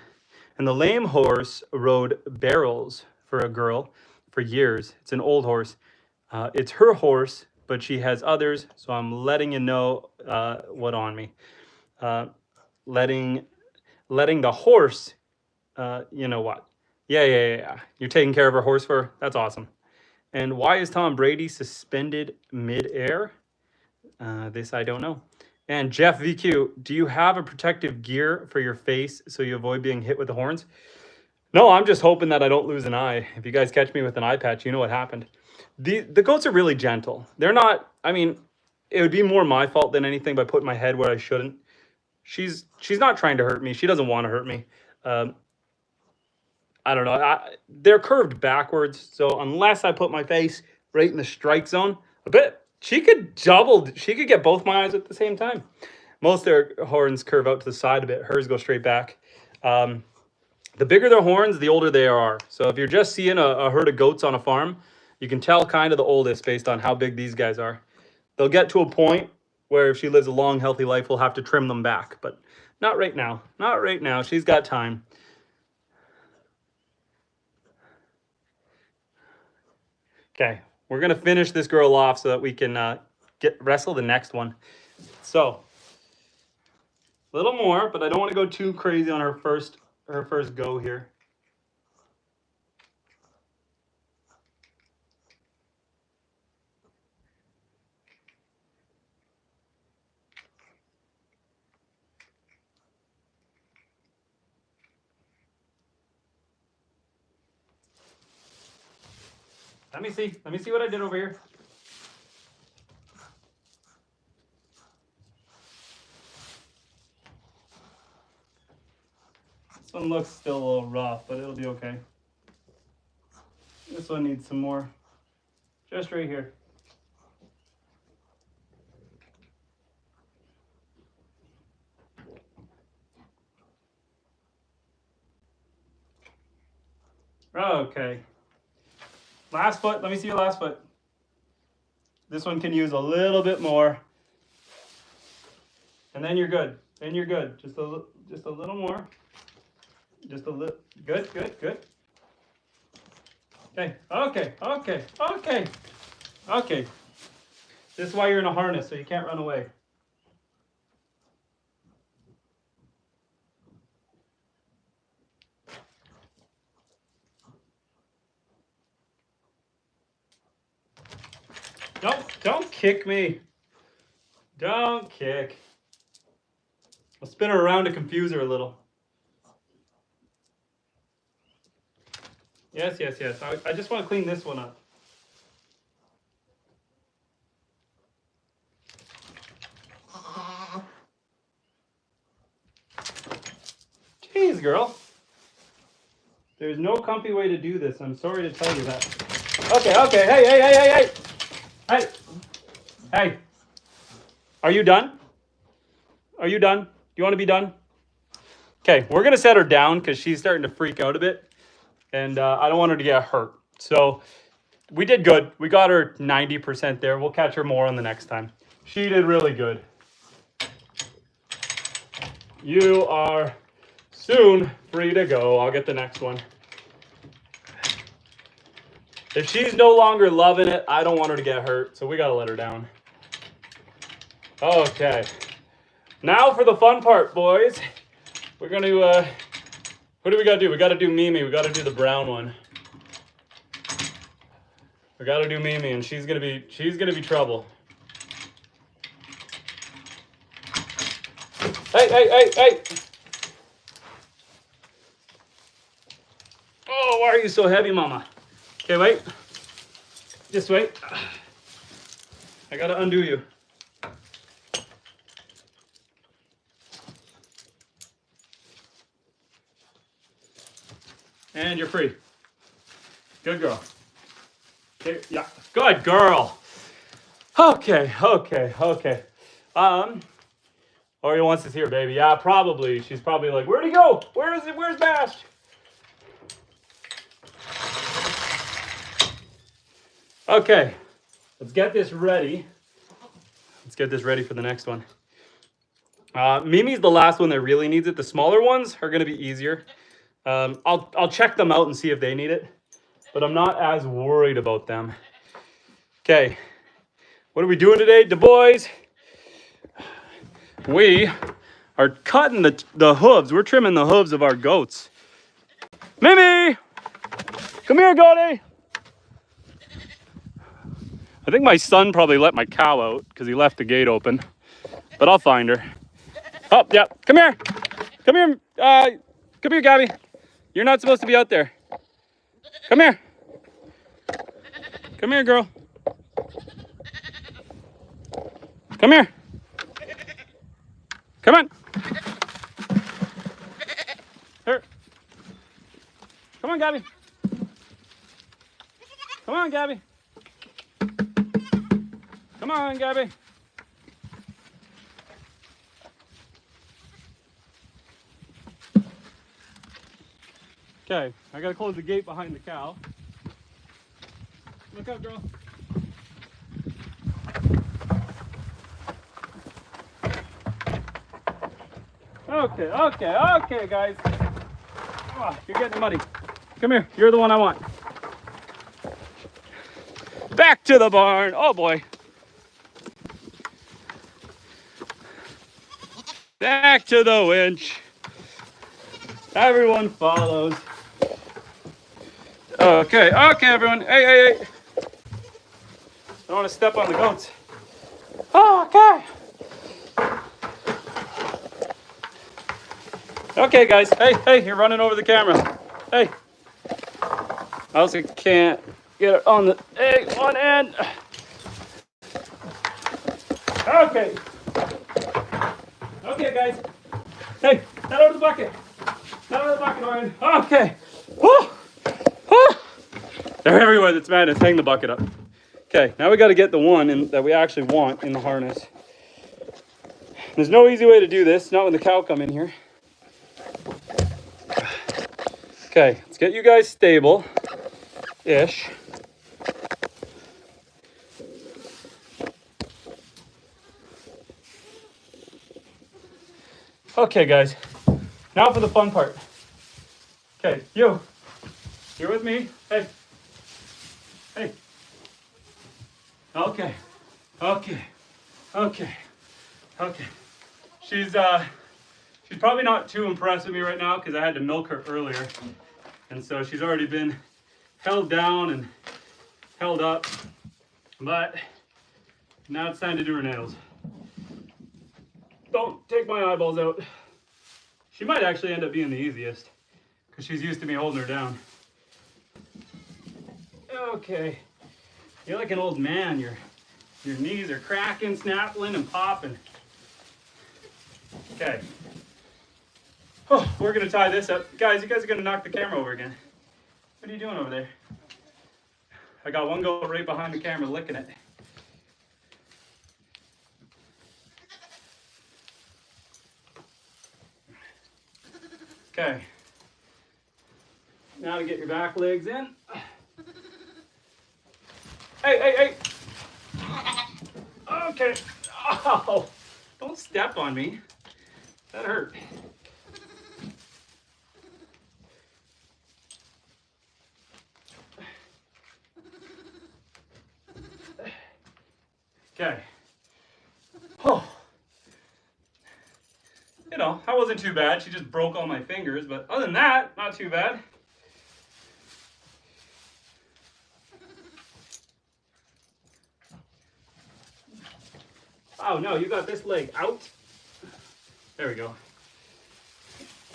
And the lame horse rode barrels for a girl for years. It's an old horse. It's her horse, but she has others. So I'm letting you know what on me. Letting the horse, you know what. Yeah. You're taking care of her horse for her? That's awesome. And why is Tom Brady suspended mid-air? This I don't know. And Jeff VQ, do you have a protective gear for your face so you avoid being hit with the horns? No, I'm just hoping that I don't lose an eye. If you guys catch me with an eye patch, you know what happened. The goats are really gentle. They're not, I mean, it would be more my fault than anything by putting my head where I shouldn't. She's not trying to hurt me. She doesn't want to hurt me. I don't know. They're curved backwards, so unless I put my face right in the strike zone, a bit, she could get both my eyes at the same time. Most of their horns curve out to the side a bit. Hers go straight back. The bigger their horns, the older they are. So if you're just seeing a herd of goats on a farm, you can tell kind of the oldest based on how big these guys are. They'll get to a point where if she lives a long, healthy life, we'll have to trim them back. But not right now. Not right now. She's got time. Okay, we're gonna finish this girl off so that we can wrestle the next one. So, a little more, but I don't want to go too crazy on her first go here. Let me see what I did over here. This one looks still a little rough, but it'll be okay. This one needs some more. Just right here. Okay. Last foot. Let me see your last foot. This one can use a little bit more. And then you're good. Then you're good. Just a little more. Just a little. Good. Okay. This is why you're in a harness, so you can't run away. Don't kick me. Don't kick. I'll spin her around to confuse her a little. Yes. I just want to clean this one up. Jeez, girl. There's no comfy way to do this. I'm sorry to tell you that. Okay. Hey. Are you done? Are you done? Do you want to be done? Okay, we're going to set her down because she's starting to freak out a bit. And I don't want her to get hurt. So we did good. We got her 90% there. We'll catch her more on the next time. She did really good. You are soon free to go. I'll get the next one. If she's no longer loving it, I don't want her to get hurt. So we got to let her down. Okay. Now for the fun part, boys. We're going to, what do we got to do? We got to do Mimi. We got to do the brown one. We got to do Mimi, and she's going to be trouble. Hey. Oh, why are you so heavy, mama? Okay, wait. Just wait. I got to undo you. And you're free. Good girl. Okay, yeah, good girl. Okay. Oreo wants us here, baby. Yeah, probably. She's probably like, where'd he go? Where is it? Where's Bash? Okay, let's get this ready. Let's get this ready for the next one. Mimi's the last one that really needs it. The smaller ones are going to be easier. I'll check them out and see if they need it, but I'm not as worried about them. Okay, what are we doing today, the boys? We are cutting the hooves. We're trimming the hooves of our goats. Mimi, come here, goatie. I think my son probably let my cow out because he left the gate open, but I'll find her. Oh, yeah, come here, Gabby. You're not supposed to be out there. Come here. Come here, girl. Come here. Come on. Here. Come on, Gabby. Come on, Gabby. Come on, Gabby. Okay, I gotta close the gate behind the cow. Look out, girl. Okay, guys. Oh, you're getting muddy. Come here, you're the one I want. Back to the barn. Oh boy. Back to the winch. Everyone follows. Okay, everyone. Hey. I don't want to step on the goats. Okay. Okay, guys. Hey, you're running over the camera. Hey. I also can't get it on the one end. Okay. Okay, guys. Hey, head out of the bucket. Head out of the bucket, Orion. Okay. Woo! They're everywhere. That's madness. Hang the bucket up. Okay, now we got to get the one that we actually want in the harness. There's no easy way to do this, not when the cow come in here. Okay, let's get you guys stable-ish. Okay, guys, now for the fun part. Okay, you're with me. Hey. Okay. She's probably not too impressed with me right now because I had to milk her earlier. And so she's already been held down and held up. But Now it's time to do her nails. Don't take my eyeballs out. She might actually end up being the easiest because she's used to me holding her down. Okay. You're like an old man. Your knees are cracking, snapping, and popping. Okay. Oh, we're gonna tie this up. Guys, you guys are gonna knock the camera over again. What are you doing over there? I got one goat right behind the camera licking it. Okay. Now to get your back legs in. Hey. Okay. Oh, don't step on me. That hurt. Okay. Oh. You know, that wasn't too bad. She just broke all my fingers, but other than that, not too bad. Oh no, you got this leg out. There we go.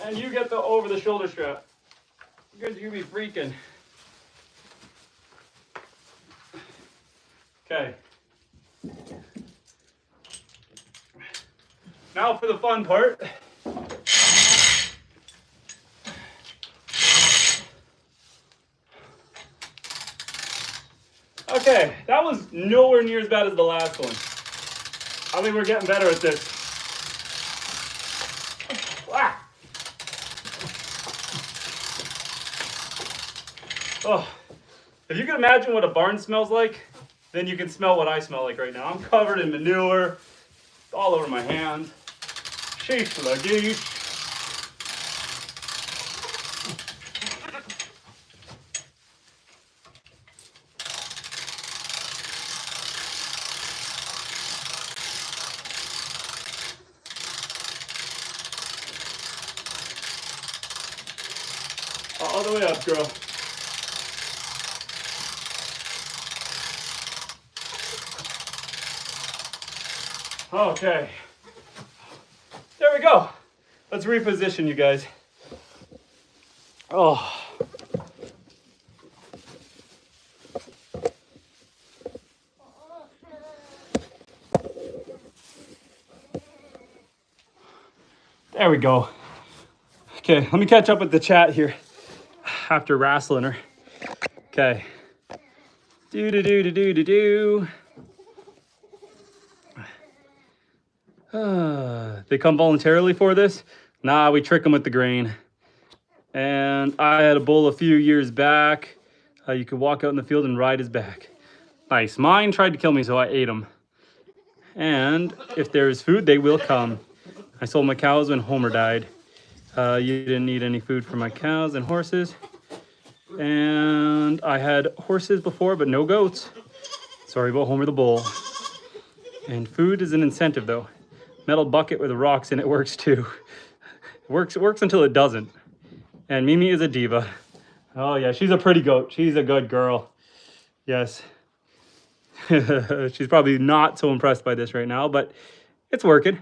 And you get the over the shoulder strap. Because you be freaking. Okay. Now for the fun part. Okay, that was nowhere near as bad as the last one. I think we're getting better at this. Ah. Oh, if you can imagine what a barn smells like, then you can smell what I smell like right now. I'm covered in manure, all over my hands. Sheesh, lageesh. All the way up, girl. Okay. There we go. Let's reposition you guys. Oh. There we go. Okay, let me catch up with the chat here after wrestling her. Okay. Do. They come voluntarily for this? Nah, we trick them with the grain. And I had a bull a few years back. You could walk out in the field and ride his back. Nice. Mine tried to kill me, so I ate him. And if there is food, they will come. I sold my cows when Homer died. You didn't need any food for my cows and horses. And I had horses before, but no goats. Sorry about Homer the bull. And food is an incentive, though. Metal bucket with rocks in it works too. Works until it doesn't. And Mimi is a diva. Oh yeah, she's a pretty goat. She's a good girl. Yes. She's probably not so impressed by this right now, but it's working.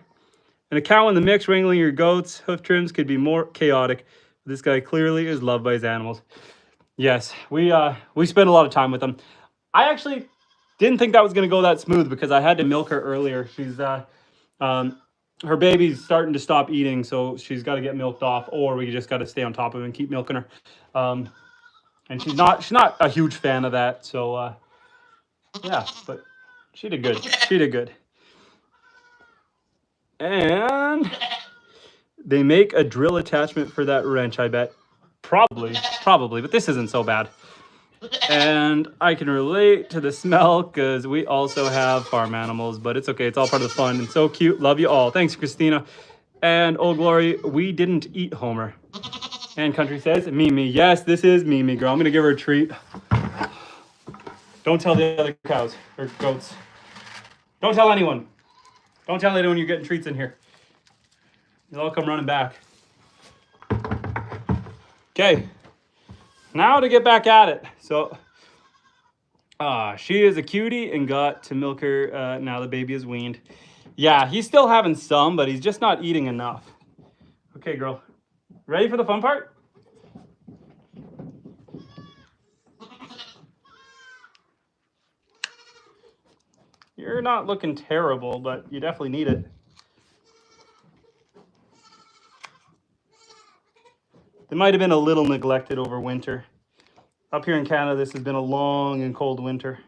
And a cow in the mix wrangling your goats, hoof trims could be more chaotic. This guy clearly is loved by his animals. Yes, we spend a lot of time with them. I actually didn't think that was going to go that smooth because I had to milk her earlier. She's her baby's starting to stop eating, so she's got to get milked off, or we just got to stay on top of her and keep milking her. And she's not a huge fan of that, so yeah, but she did good. She did good. And they make a drill attachment for that wrench, I bet. Probably, but this isn't so bad. And I can relate to the smell because we also have farm animals, but it's okay. It's all part of the fun and so cute. Love you all. Thanks, Christina. And Old Glory, we didn't eat Homer. And Country says, Mimi. Yes, this is Mimi, girl. I'm going to give her a treat. Don't tell the other cows or goats. Don't tell anyone. Don't tell anyone you're getting treats in here. They'll all come running back. Okay. Now to get back at it. So She is a cutie and got to milk her. Now the baby is weaned. Yeah, he's still having some, but he's just not eating enough. Okay, girl. Ready for the fun part? You're not looking terrible, but you definitely need it. They might have been a little neglected over winter. Up here in Canada, this has been a long and cold winter.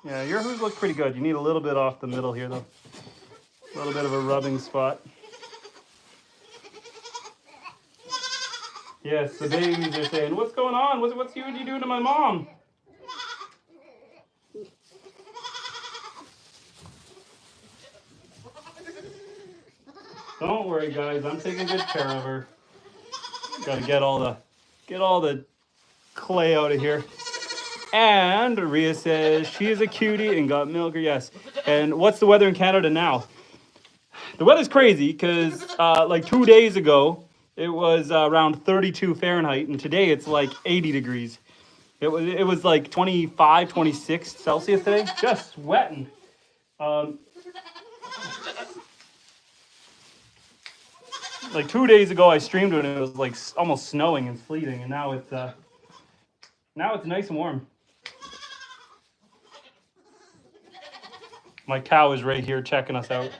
Yeah, your hooves look pretty good. You need a little bit off the middle here, though. A little bit of a rubbing spot. Yes, the babies are saying, "What's going on? What's you doing to my mom?" Don't worry, guys. I'm taking good care of her. Gotta get all the clay out of here. And Rhea says she is a cutie and got milker. Yes. And what's the weather in Canada now? The weather's crazy because like 2 days ago it was around 32 Fahrenheit, and today it's like 80 degrees. It was like 25, 26 Celsius today. Just sweating. Like 2 days ago I streamed it and it was like almost snowing and sleeting, and now it's nice and warm. My cow is right here checking us out.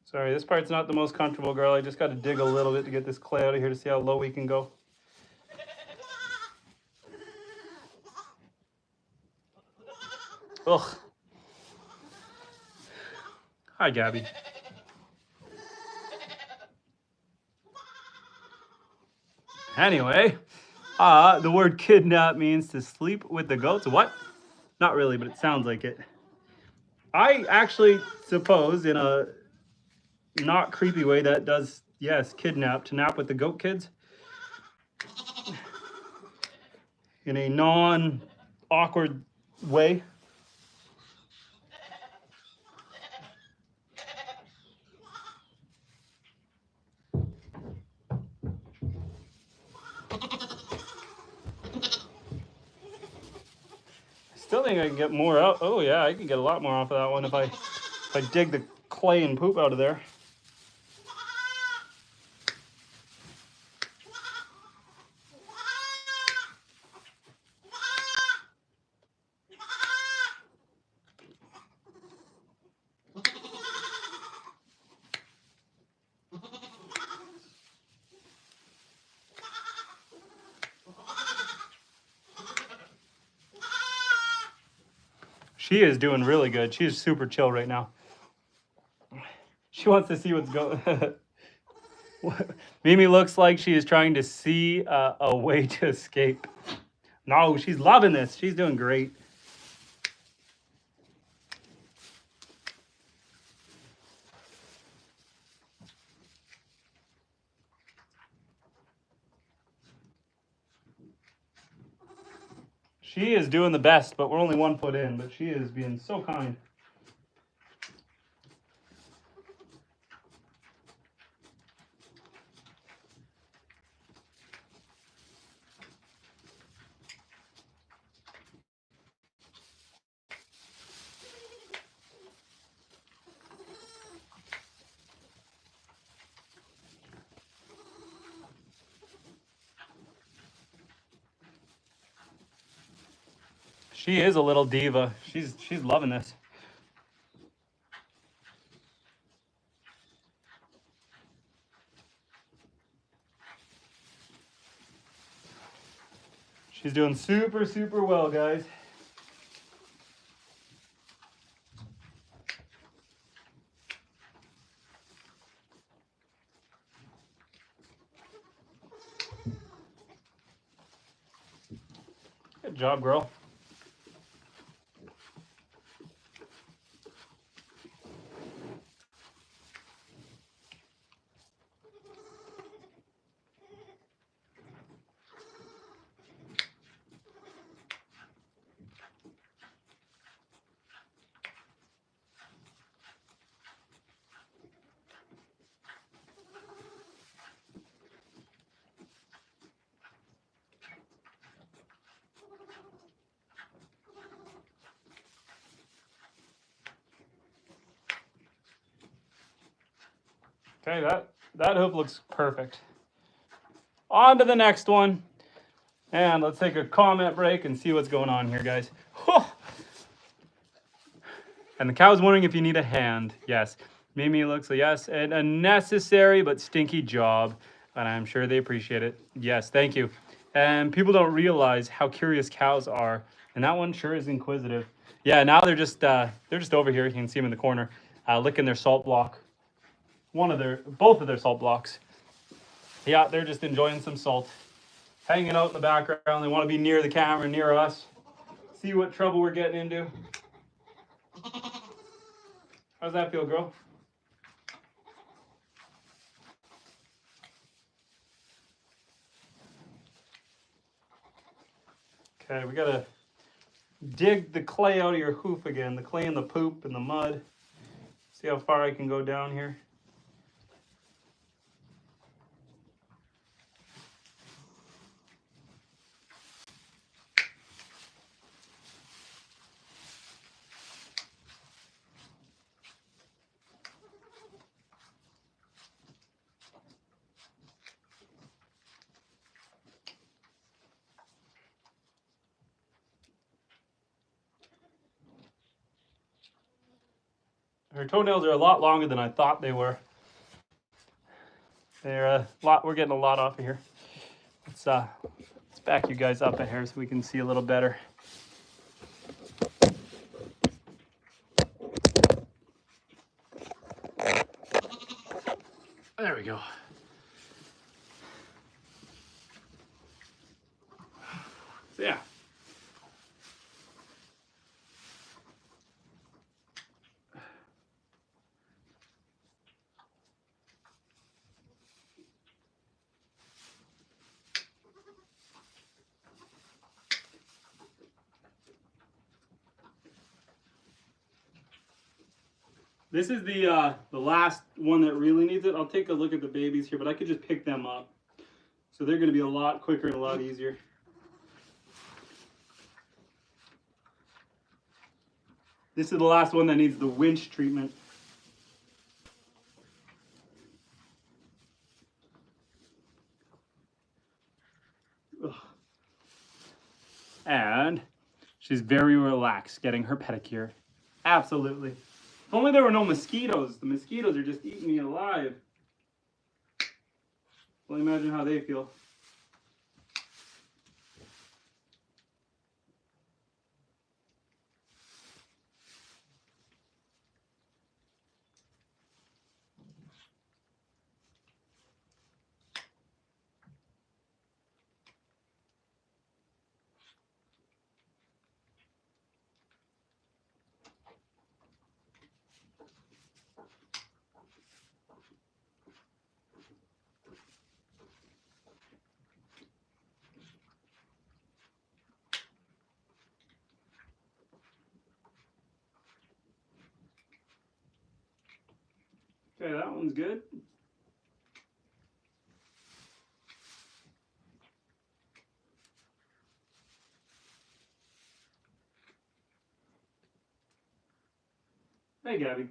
Sorry, this part's not the most comfortable, girl. I just got to dig a little bit to get this clay out of here to see how low we can go. Ugh. Hi, Gabby. Anyway, the word kidnap means to sleep with the goats. What? Not really, but it sounds like it. I actually suppose in a not creepy way that does, yes, kidnap, to nap with the goat kids. In a non-awkward way. Still think I can get more out. Oh yeah, I can get a lot more off of that one if I dig the clay and poop out of there. She is doing really good. She is super chill right now. She wants to see what's going. Mimi looks like she is trying to see a way to escape. No, she's loving this. She's doing great. She is doing the best, but we're only 1 foot in, but she is being so kind. She is a little diva. She's loving this. She's doing super, super well, guys. Good job, girl. Okay, that hoof looks perfect. On to the next one. And let's take a comment break and see what's going on here, guys. And the cow's wondering if you need a hand. Yes. Mimi looks like yes. And a necessary but stinky job. And I'm sure they appreciate it. Yes, thank you. And people don't realize how curious cows are. And that one sure is inquisitive. Yeah, now they're just over here. You can see them in the corner, licking their salt block. Both of their salt blocks. Yeah, they're just enjoying some salt. Hanging out in the background. They want to be near the camera, near us. See what trouble we're getting into. How's that feel, girl? Okay, we gotta dig the clay out of your hoof again. The clay and the poop and the mud. See how far I can go down here. Her toenails are a lot longer than I thought they were. They're a lot. We're getting a lot off of here. Let's back you guys up a hair so we can see a little better. There we go. So yeah. This is the last one that really needs it. I'll take a look at the babies here, but I could just pick them up. So they're going to be a lot quicker and a lot easier. This is the last one that needs the winch treatment. Ugh. And she's very relaxed getting her pedicure. Absolutely. If only there were no mosquitoes. The mosquitoes are just eating me alive. Well, imagine how they feel. Okay, that one's good. Hey, Gabby.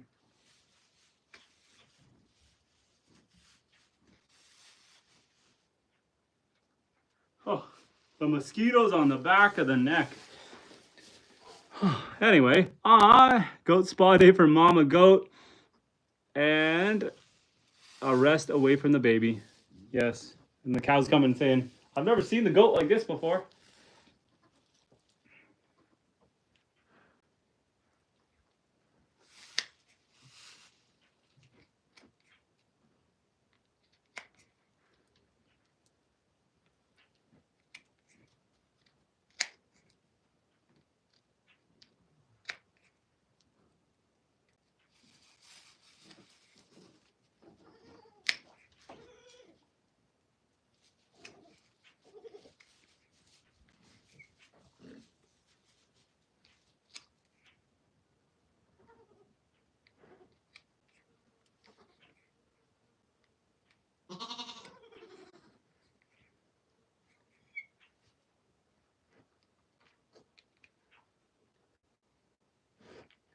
Oh, the mosquitoes on the back of the neck. Anyway, goat spa day for mama goat. And a rest away from the baby. Yes. And the cow's coming saying, I've never seen the goat like this before.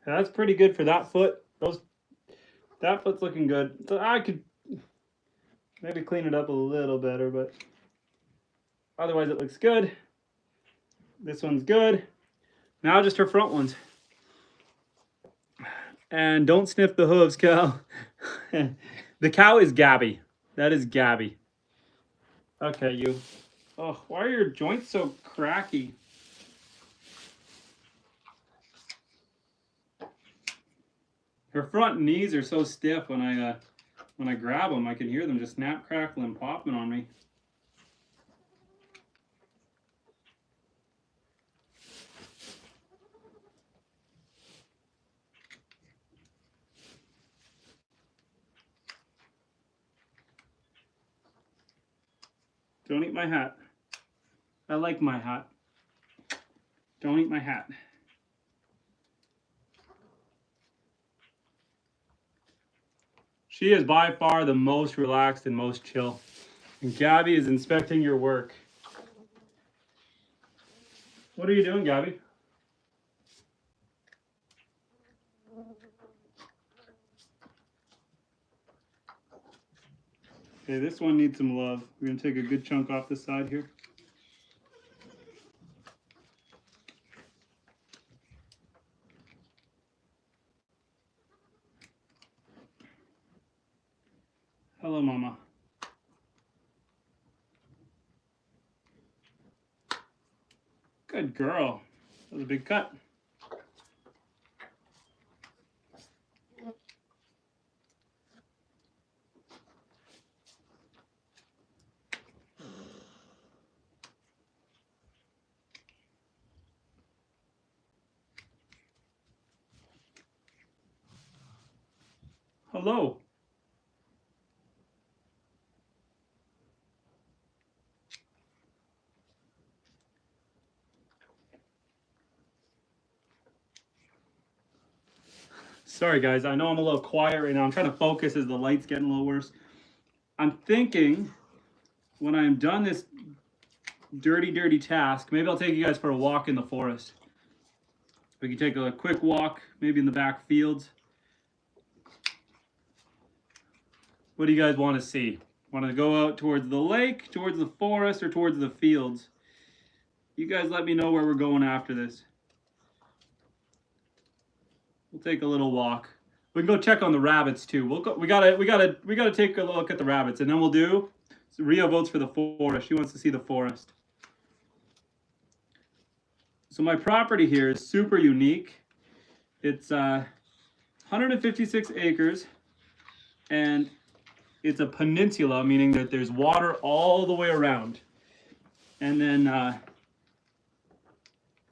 That's pretty good for that foot. That foot's looking good. So Maybe clean it up a little better, but otherwise it looks good. This one's good. Now just her front ones. And don't sniff the hooves, cow. The cow is Gabby. That is Gabby. Okay, you. Oh, why are your joints so cracky? Her front knees are so stiff when I grab them, I can hear them just snap, crackle, and popping on me. Don't eat my hat. I like my hat. Don't eat my hat. She is by far the most relaxed and most chill. And Gabby is inspecting your work. What are you doing, Gabby? Okay, this one needs some love. We're going to take a good chunk off the side here. Hello, Mama. Good girl. That was a big cut. Hello. Sorry guys, I know I'm a little quiet right now. I'm trying to focus as the light's getting a little worse. I'm thinking when I'm done this dirty task, maybe I'll take you guys for a walk in the forest. We can take a quick walk, maybe in the back fields. What do you guys want to see? Want to go out towards the lake, towards the forest, or towards the fields? You guys let me know where we're going after this. We'll take a little walk. We can go check on the rabbits too. We gotta take a look at the rabbits, and then we'll do. So Rio votes for the forest. She wants to see the forest. So my property here is super unique. It's 156 acres, and it's a peninsula, meaning that there's water all the way around. And then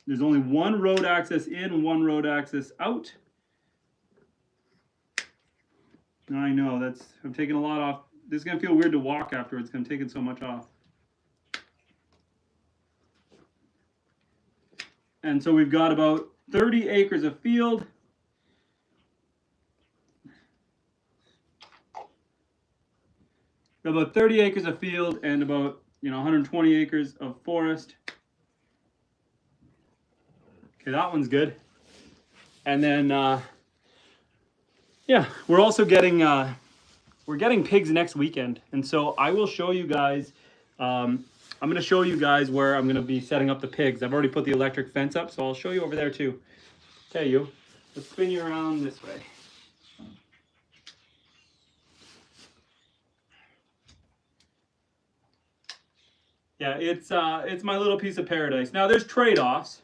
there's only one road access in, one road access out. I know, I'm taking a lot off. This is gonna feel weird to walk afterwards, I'm taking so much off. And so we've got about 30 acres of field. About 30 acres of field and about 120 acres of forest. Okay, that one's good. And then yeah, we're also getting pigs next weekend, and so I will show you guys. I'm going to show you guys where I'm going to be setting up the pigs. I've already put the electric fence up, so I'll show you over there too. Okay, let's spin you around this way. Yeah, it's my little piece of paradise. Now there's trade-offs.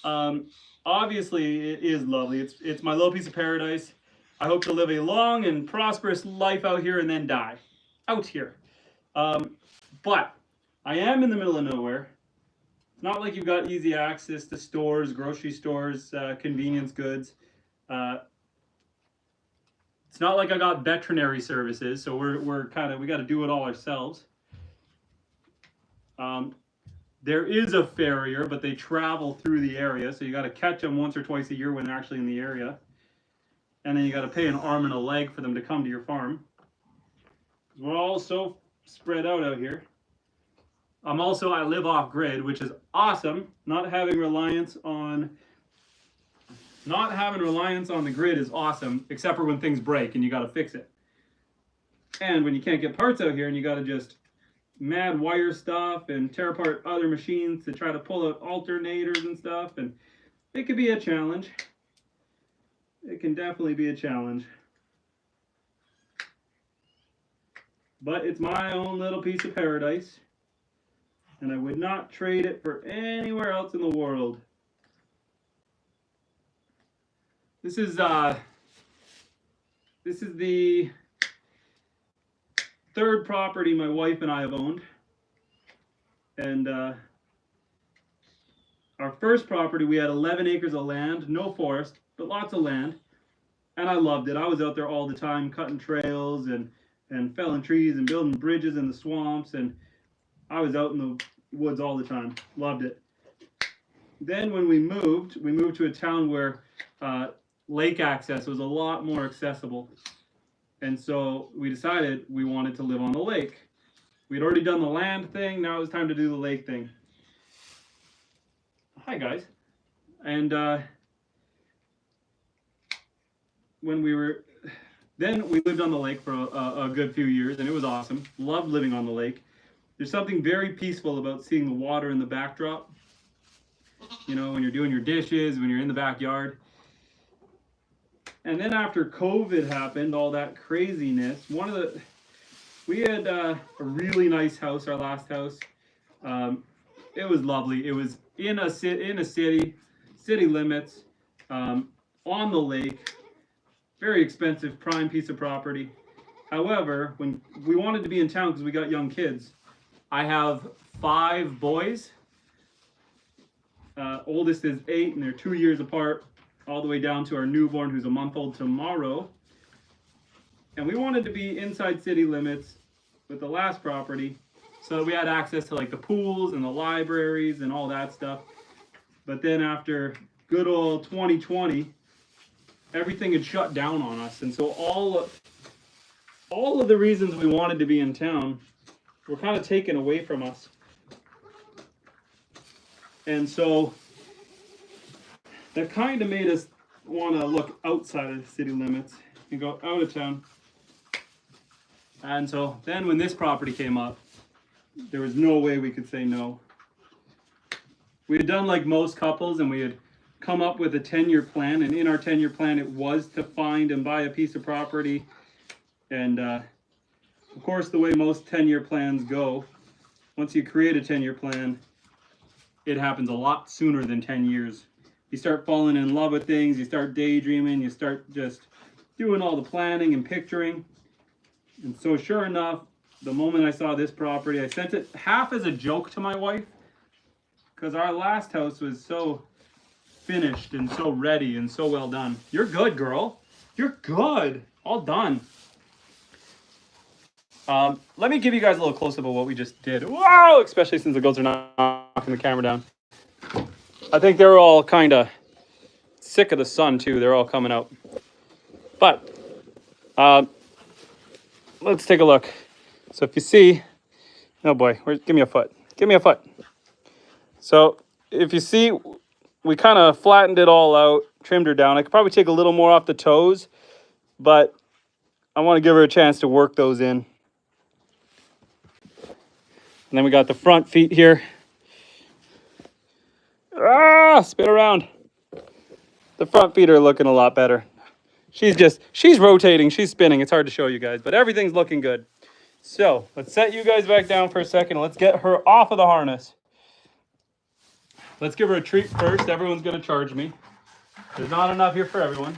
Obviously, it is lovely. It's my little piece of paradise. I hope to live a long and prosperous life out here and then die out here. But I am in the middle of nowhere. It's not like you've got easy access to stores, grocery stores, convenience goods. It's not like I got veterinary services, so we got to do it all ourselves. There is a farrier, but they travel through the area, so you got to catch them once or twice a year when they're actually in the area. And then you got to pay an arm and a leg for them to come to your farm. We're all so spread out here. I live off grid, which is awesome. Not having reliance on the grid is awesome, except for when things break and you got to fix it. And when you can't get parts out here and you got to just mad wire stuff and tear apart other machines to try to pull out alternators and stuff, and it could be a challenge. It can definitely be a challenge. But it's my own little piece of paradise, and I would not trade it for anywhere else in the world. This is the third property my wife and I have owned. And our first property, we had 11 acres of land, no forest, but lots of land. And I loved it. I was out there all the time cutting trails and felling trees and building bridges in the swamps. And I was out in the woods all the time. Loved it. Then when we moved to a town where lake access was a lot more accessible. And so we decided we wanted to live on the lake. We'd already done the land thing. Now it was time to do the lake thing. Hi, guys. And then we lived on the lake for a good few years, and it was awesome. Loved living on the lake. There's something very peaceful about seeing the water in the backdrop. You know, when you're doing your dishes, when you're in the backyard. And then after COVID happened, all that craziness, we had a really nice house, our last house. It was lovely. It was in a city limits, on the lake, very expensive, prime piece of property. However, when we wanted to be in town because we got young kids, I have 5 boys. Oldest is 8, and they're 2 years apart, all the way down to our newborn who's a month old tomorrow. And we wanted to be inside city limits with the last property so that we had access to like the pools and the libraries and all that stuff. But then after good old 2020, everything had shut down on us. And so all of the reasons we wanted to be in town were kind of taken away from us. And so that kind of made us want to look outside of the city limits and go out of town. And so then when this property came up, there was no way we could say no. We had done like most couples, and we had come up with a 10-year plan, and in our 10-year plan it was to find and buy a piece of property. And of course, the way most 10-year plans go, once you create a 10-year plan, it happens a lot sooner than 10 years. You start falling in love with things, you start daydreaming, you start just doing all the planning and picturing. And so sure enough, the moment I saw this property, I sent it half as a joke to my wife, because our last house was so finished and so ready and so well done. You're good, girl. You're good. All done. Let me give you guys a little close-up of what we just did. Whoa! Especially since the goats are knocking the camera down. I think they're all kind of sick of the sun, too. They're all coming out. But let's take a look. So if you see, oh boy, give me a foot. Give me a foot. So if you see, we kind of flattened it all out, trimmed her down. I could probably take a little more off the toes, but I want to give her a chance to work those in. And then we got the front feet here. Spin around. The front feet are looking a lot better. She's rotating, she's spinning. It's hard to show you guys, but everything's looking good. So let's set you guys back down for a second. Let's get her off of the harness. Let's give her a treat first. Everyone's gonna charge me. There's not enough here for everyone.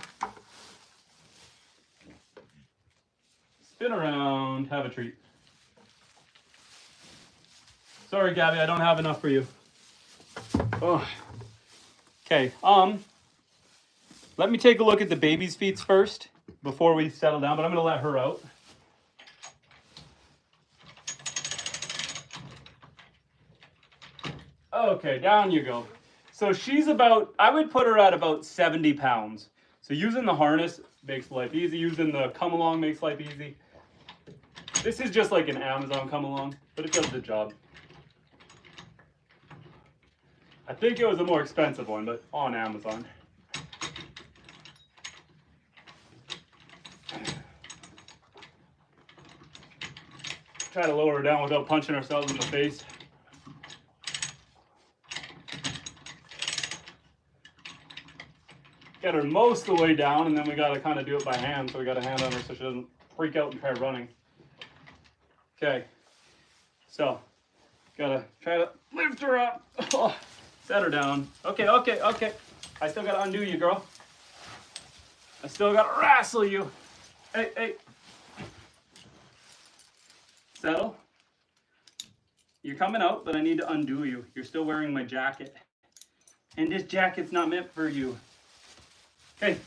Spin around, have a treat. Sorry, Gabby, I don't have enough for you. Oh. Okay, let me take a look at the baby's feet first before we settle down, but I'm gonna let her out. Okay, down you go. So she's about, I would put her at about 70 pounds. So using the harness makes life easy. Using the come along makes life easy. This is just like an Amazon come along, but it does the job. I think it was a more expensive one, but on Amazon. Try to lower her down without punching ourselves in the face. Get her most of the way down, and then we gotta kind of do it by hand. So we got a hand on her so she doesn't freak out and try running. Okay, so gotta try to lift her up. Oh, set her down. Okay, okay, okay. I still gotta undo you, girl. I still gotta wrestle you. Hey, hey. Settle. You're coming out, but I need to undo you. You're still wearing my jacket. And this jacket's not meant for you. Okay.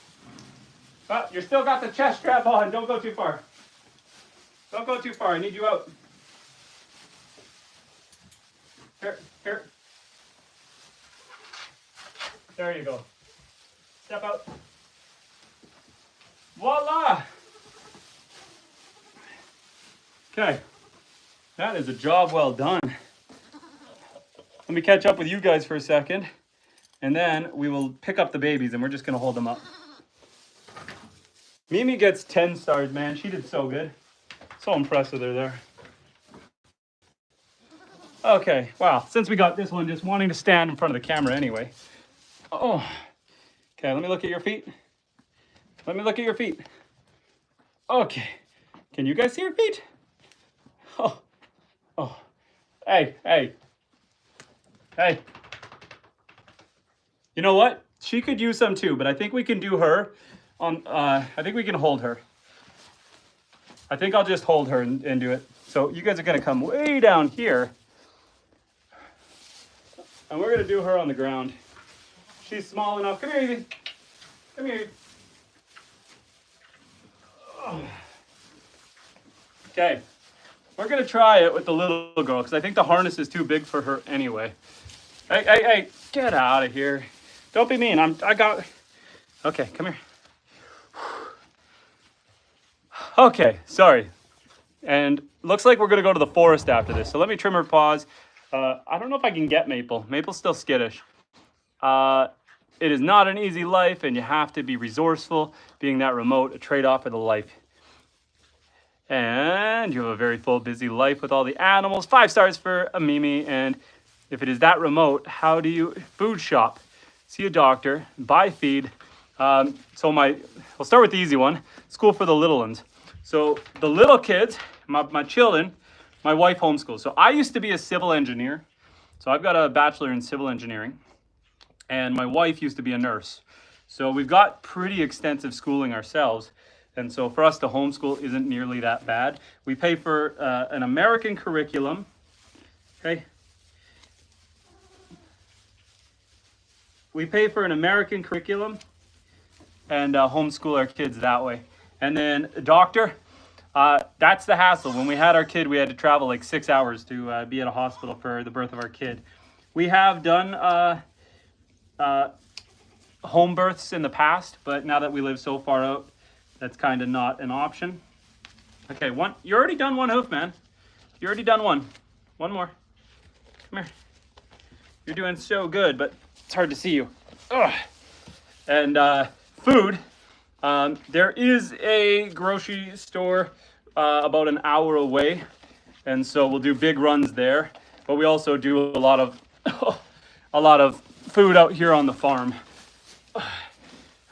But you still got the chest strap on. Don't go too far. Don't go too far. I need you out. Here, here. There you go. Step out. Voila! Okay. That is a job well done. Let me catch up with you guys for a second, and then we will pick up the babies, and we're just gonna hold them up. Mimi gets 10 stars, man. She did so good. So impressed with her there. Okay, wow. Since we got this one just wanting to stand in front of the camera anyway. Oh. Okay, let me look at your feet. Let me look at your feet. Okay. Can you guys see your feet? Oh. Oh. Hey, hey. Hey. You know what? She could use some too, but I think we can do her on, I think we can hold her. I think I'll just hold her and do it. So you guys are gonna come way down here. And we're gonna do her on the ground. She's small enough. Come here, Evie. Come here. Okay. We're gonna try it with the little girl because I think the harness is too big for her anyway. Hey, hey, hey, get out of here. Don't be mean. I got. Okay, come here. Okay, sorry. And looks like we're gonna go to the forest after this. So let me trim her paws. I don't know if I can get Maple. Maple's still skittish. It is not an easy life, and you have to be resourceful. Being that remote, a trade-off for the life. And you have a very full, busy life with all the animals. 5 stars for a Mimi. And if it is that remote, how do you food shop? See a doctor, buy feed. We'll start with the easy one. School for the little ones. So the little kids, my children, my wife homeschools. So I used to be a civil engineer. So I've got a bachelor in civil engineering. And my wife used to be a nurse. So we've got pretty extensive schooling ourselves. And so for us to homeschool isn't nearly that bad. We pay for an American curriculum, okay? We pay for an American curriculum and homeschool our kids that way. And then a doctor, that's the hassle. When we had our kid, we had to travel like 6 hours to be at a hospital for the birth of our kid. We have done home births in the past, but now that we live so far out, that's kind of not an option. Okay, you already done one hoof, man. You already done one. One more. Come here. You're doing so good, but it's hard to see you. Ugh. And food. There is a grocery store about an hour away, and so we'll do big runs there. But we also do a lot of food out here on the farm.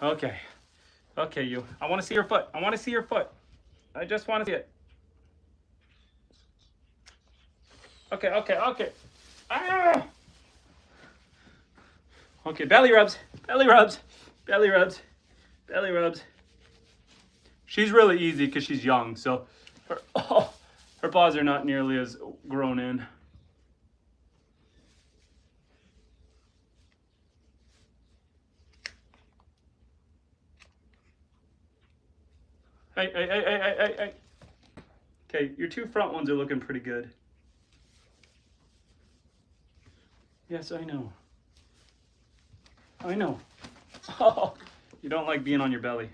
Okay. Okay, you. I want to see your foot. I want to see your foot. I just want to see it. Okay, okay, okay. Ah! Okay, belly rubs. Belly rubs. Belly rubs. Belly rubs. She's really easy because she's young, so her paws are not nearly as grown in. Hey, hey, hey, hey, hey, hey, hey. Okay, your 2 front ones are looking pretty good. Yes, I know. I know. Oh, you don't like being on your belly.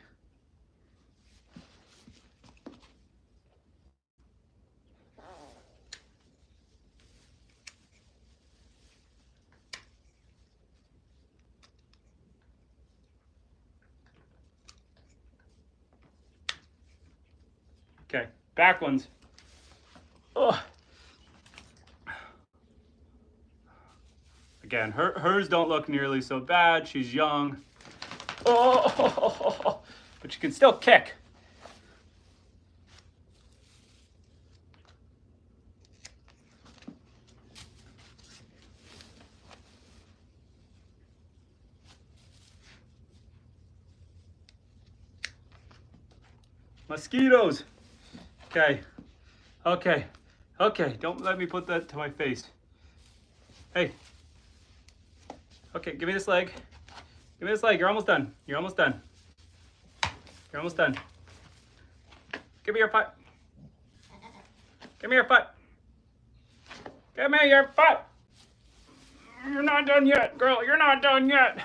Okay, back ones. Oh, Again, hers don't look nearly so bad. She's young. Oh, but she can still kick. Mosquitoes. Okay. Okay. Okay. Don't let me put that to my face. Hey. Okay, give me this leg. Give me this leg. You're almost done. You're almost done. You're almost done. Give me your foot. Give me your foot. Give me your foot. You're not done yet, girl. You're not done yet.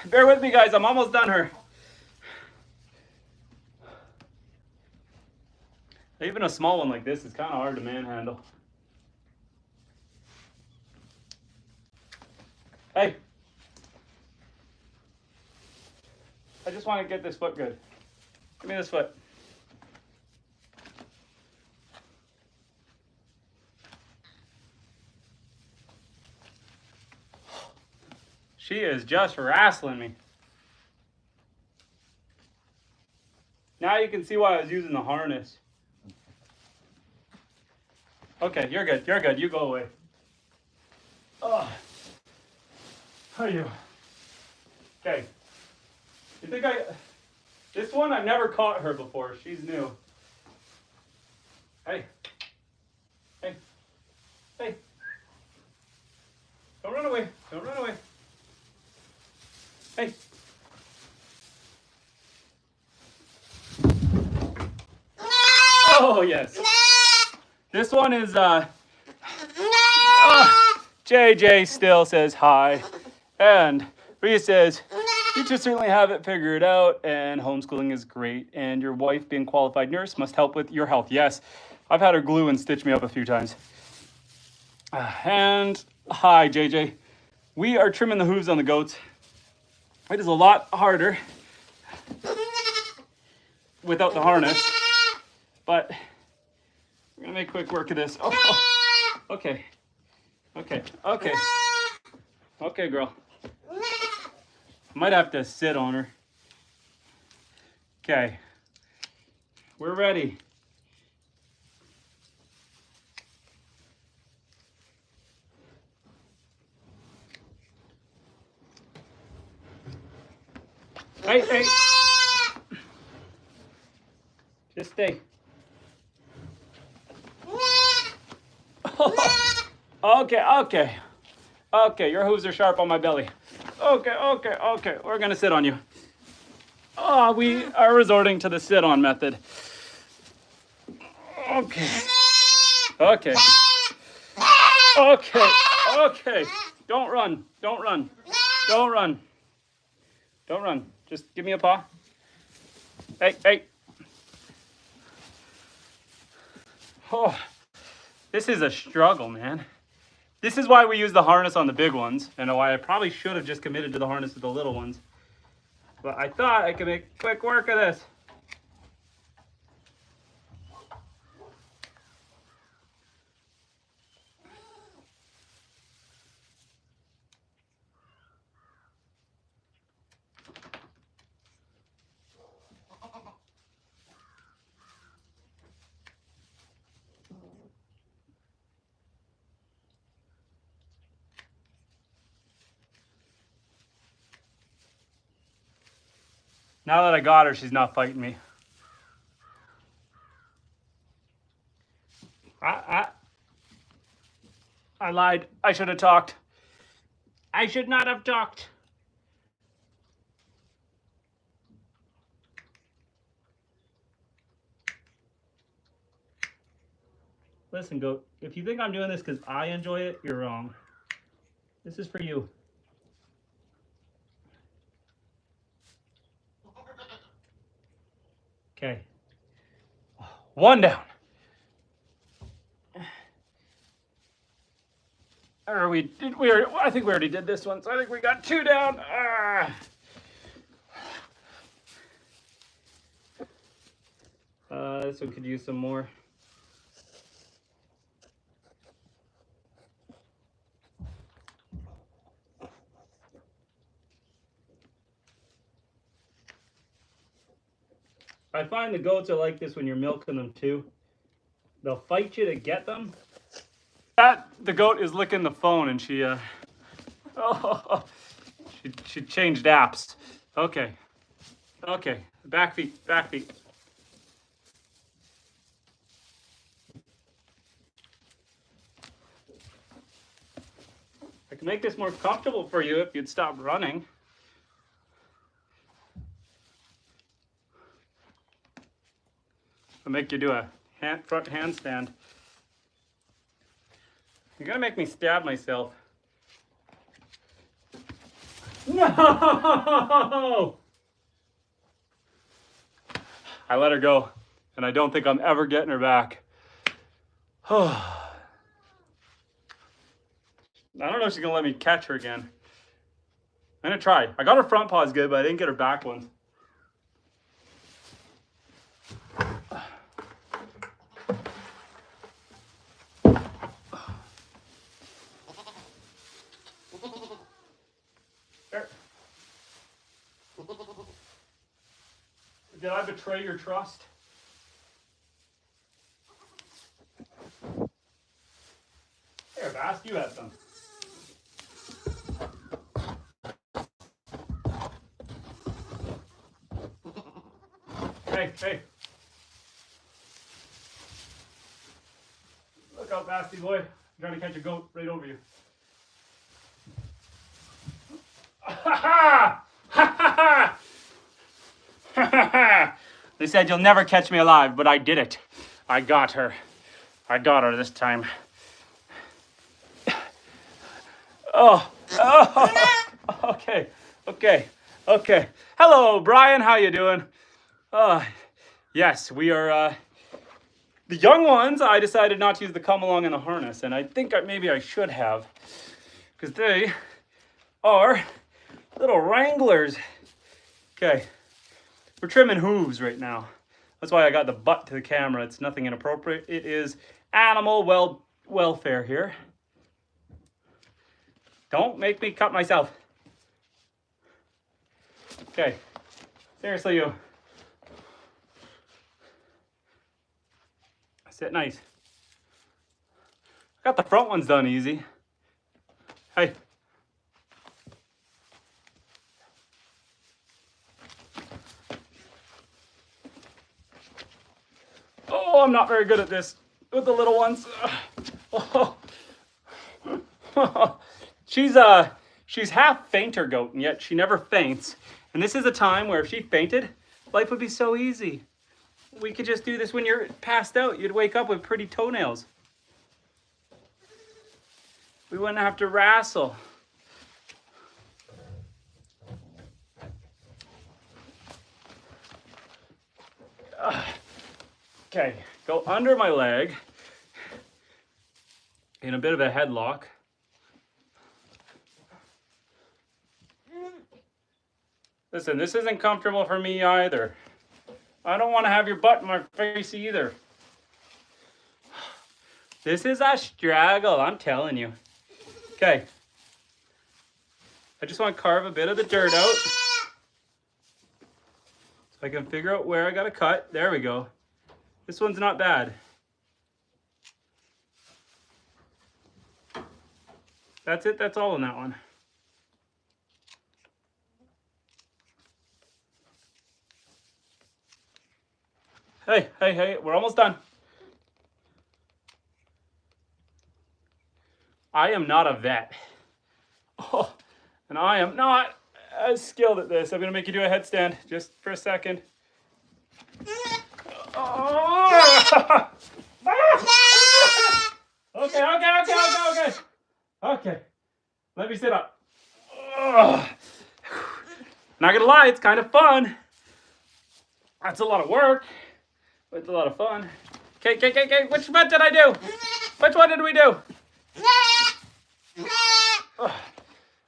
Bear with me, guys. I'm almost done her. Even a small one like this is kind of hard to manhandle. Hey. I just want to get this foot good. Give me this foot. She is just wrestling me. Now you can see why I was using the harness. Okay, you're good. You're good. You go away. Oh. How are you? Okay. You think this one, I've never caught her before. She's new. Hey. Hey. Hey. Don't run away. Don't run away. Hey. Oh, yes. This one is, JJ still says hi. And Rhea says, you two certainly have it figured out, and homeschooling is great, and your wife, being qualified nurse, must help with your health. Yes, I've had her glue and stitch me up a few times. And hi, JJ. We are trimming the hooves on the goats. It is a lot harder without the harness, but we're gonna make quick work of this. Oh, okay. Okay, okay. Okay, girl. Might have to sit on her. Okay. We're ready. Hey, hey. Just stay. Okay, okay. Okay, your hooves are sharp on my belly. Okay, okay, okay. We're gonna sit on you. Oh, we are resorting to the sit-on method. Okay. Okay. Okay. Okay. Don't run. Don't run. Don't run. Don't run. Just give me a paw. Hey, hey. Oh, this is a struggle, man. This is why we use the harness on the big ones, and why I probably should have just committed to the harness with the little ones. But I thought I could make quick work of this. Now that I got her, she's not fighting me. I lied. I should have talked. I should not have talked. Listen, goat, if you think I'm doing this because I enjoy it, you're wrong. This is for you. Okay. One down. Or I think we already did this one, so I think we got two down. This one could use some more. I find the goats are like this when you're milking them too. They'll fight you to get them. The goat is licking the phone and she she changed apps. Okay. Okay. Back feet, back feet. I can make this more comfortable for you if you'd stop running. I'll make you do a front handstand. You're gonna make me stab myself. No! I let her go, and I don't think I'm ever getting her back. I don't know if she's gonna let me catch her again. I'm gonna try. I got her front paws good, but I didn't get her back ones. There. Did I betray your trust? Here, Bass, you have some. Hey, hey. Look out, Basty boy. I'm trying to catch a goat right over you. Ha ha! They said you'll never catch me alive, but I did it. I got her. I got her this time. Oh, okay, okay, okay. Hello, Brian. How you doing? Yes, we are. The young ones, I decided not to use the come along in the harness, and I think maybe I should have, because they are little Wranglers. Okay, we're trimming hooves right now. That's why I got the butt to the camera. It's nothing inappropriate. It is animal welfare here. Don't make me cut myself. Okay, seriously, you. Sit nice. Got the front ones done easy. Hey. Oh, I'm not very good at this with the little ones. Oh. She's half fainter goat, and yet she never faints. And this is a time where if she fainted, life would be so easy. We could just do this when you're passed out. You'd wake up with pretty toenails. We wouldn't have to wrestle. Okay, go under my leg in a bit of a headlock. Listen, this isn't comfortable for me either. I don't want to have your butt in my face either. This is a struggle, I'm telling you. Okay. I just want to carve a bit of the dirt out. So I can figure out where I got to cut. There we go. This one's not bad. That's it, that's all in that one. Hey, hey, hey, we're almost done. I am not a vet. Oh, and I am not as skilled at this. I'm going to make you do a headstand just for a second. Oh. Okay. Okay. Let me sit up. Oh. Not going to lie, it's kind of fun. That's a lot of work. But it's a lot of fun. Okay. Which one did I do? Which one did we do?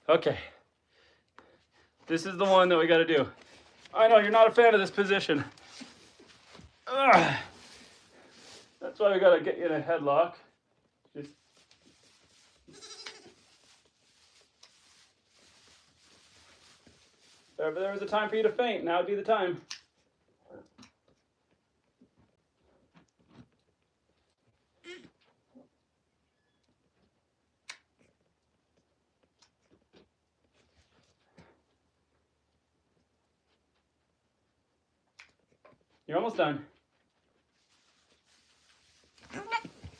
Okay. This is the one that we got to do. I know you're not a fan of this position. That's why we got to get you in a headlock. Just there was a time for you to faint. Now would be the time. You're almost done.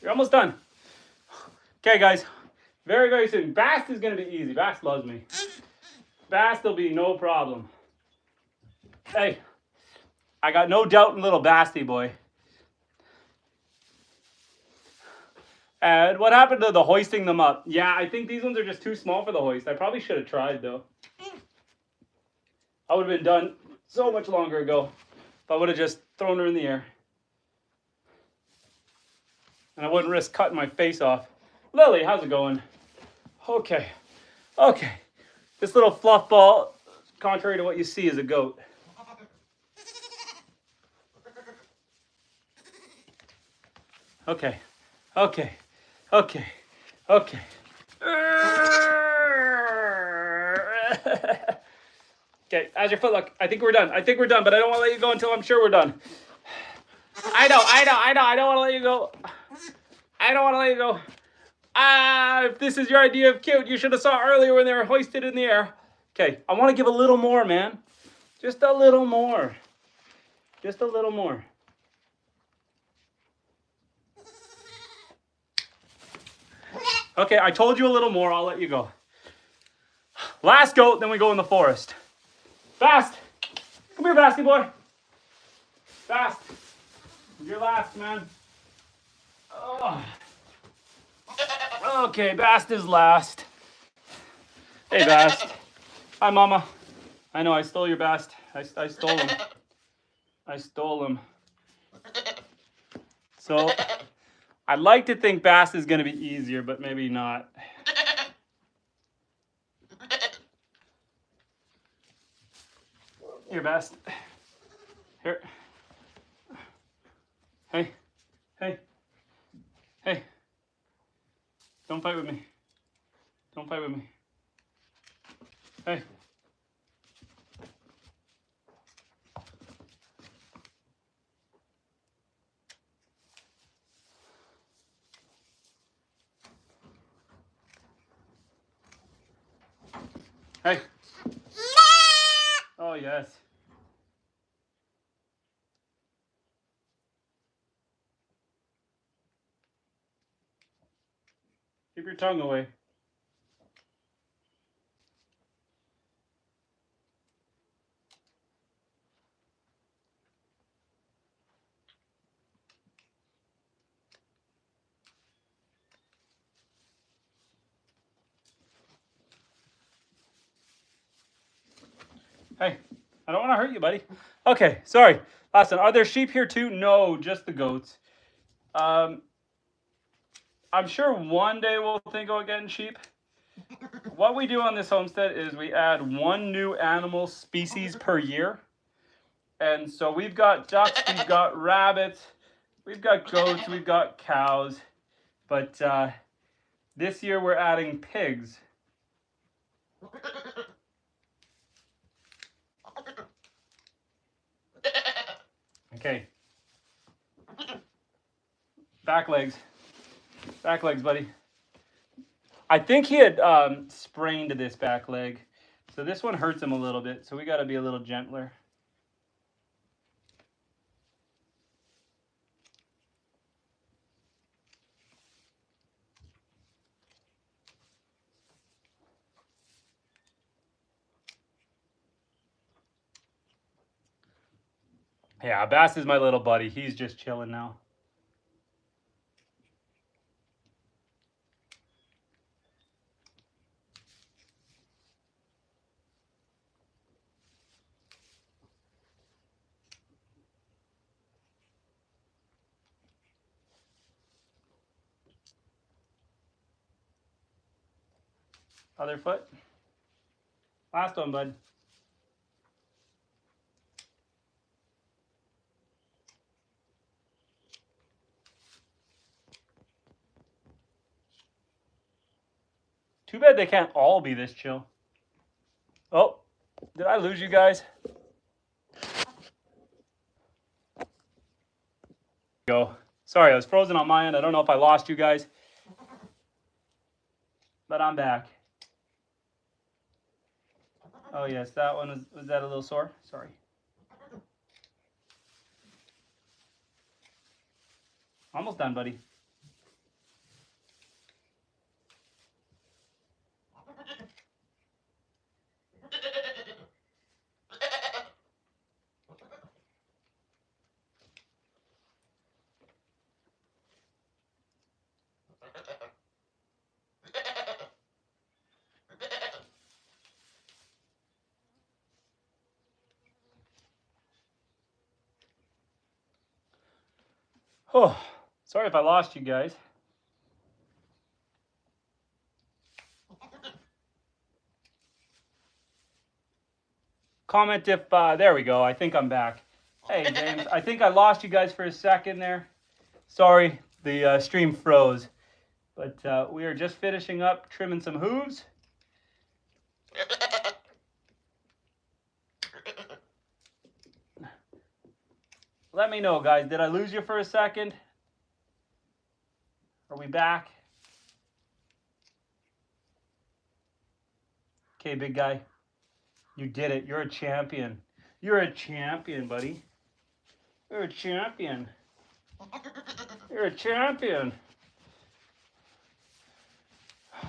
You're almost done. Okay, guys. Very, very soon. Bast is going to be easy. Bast loves me. Bast will be no problem. Hey, I got no doubt in little Basty boy. And what happened to the hoisting them up? Yeah, I think these ones are just too small for the hoist. I probably should have tried, though. I would have been done so much longer ago if I would have just thrown her in the air. And I wouldn't risk cutting my face off. Lily, how's it going? Okay. Okay. This little fluff ball, contrary to what you see, is a goat. Okay. Okay. Okay. Okay. Okay, how's your foot look? I think we're done. I think we're done, but I don't want to let you go until I'm sure we're done. I don't want to let you go. I don't want to let you go. If this is your idea of cute, you should have saw earlier when they were hoisted in the air. Okay, I want to give a little more, man. Just a little more. Just a little more. Okay, I told you a little more. I'll let you go. Last goat, then we go in the forest. Fast. Come here, Basty boy. Fast. You're last, man. Oh. Okay, Bast is last. Hey, Bast. Hi, Mama. I know I stole your Bast. I stole him. I stole him. So, I'd like to think Bast is going to be easier, but maybe not. Here, Bast. Here. Hey. Hey. Hey. Don't fight with me. Don't fight with me. Hey. Hey. Oh, yes. Keep your tongue away. Hey, I don't want to hurt you, buddy. Okay, sorry. Last one. Are there sheep here too? No, just the goats. I'm sure one day we'll think about getting sheep. What we do on this homestead is we add one new animal species per year. And so we've got ducks, we've got rabbits, we've got goats, we've got cows. But this year we're adding pigs. Okay. Back legs. Back legs, buddy. I think he had sprained this back leg. So this one hurts him a little bit. So we got to be a little gentler. Yeah, Bass is my little buddy. He's just chilling now. Other foot. Last one, bud. Too bad they can't all be this chill. Oh, did I lose you guys? Go. Sorry, I was frozen on my end. I don't know if I lost you guys. But I'm back. Oh yes, that one was that a little sore? Sorry. Almost done, buddy. Oh, sorry if I lost you guys. Comment if, there we go. I think I'm back. Hey, James, I think I lost you guys for a second there. Sorry, the stream froze. But we are just finishing up trimming some hooves. Let me know, guys. Did I lose you for a second? Are we back? Okay, big guy. You did it. You're a champion. You're a champion, buddy. You're a champion. You're a champion.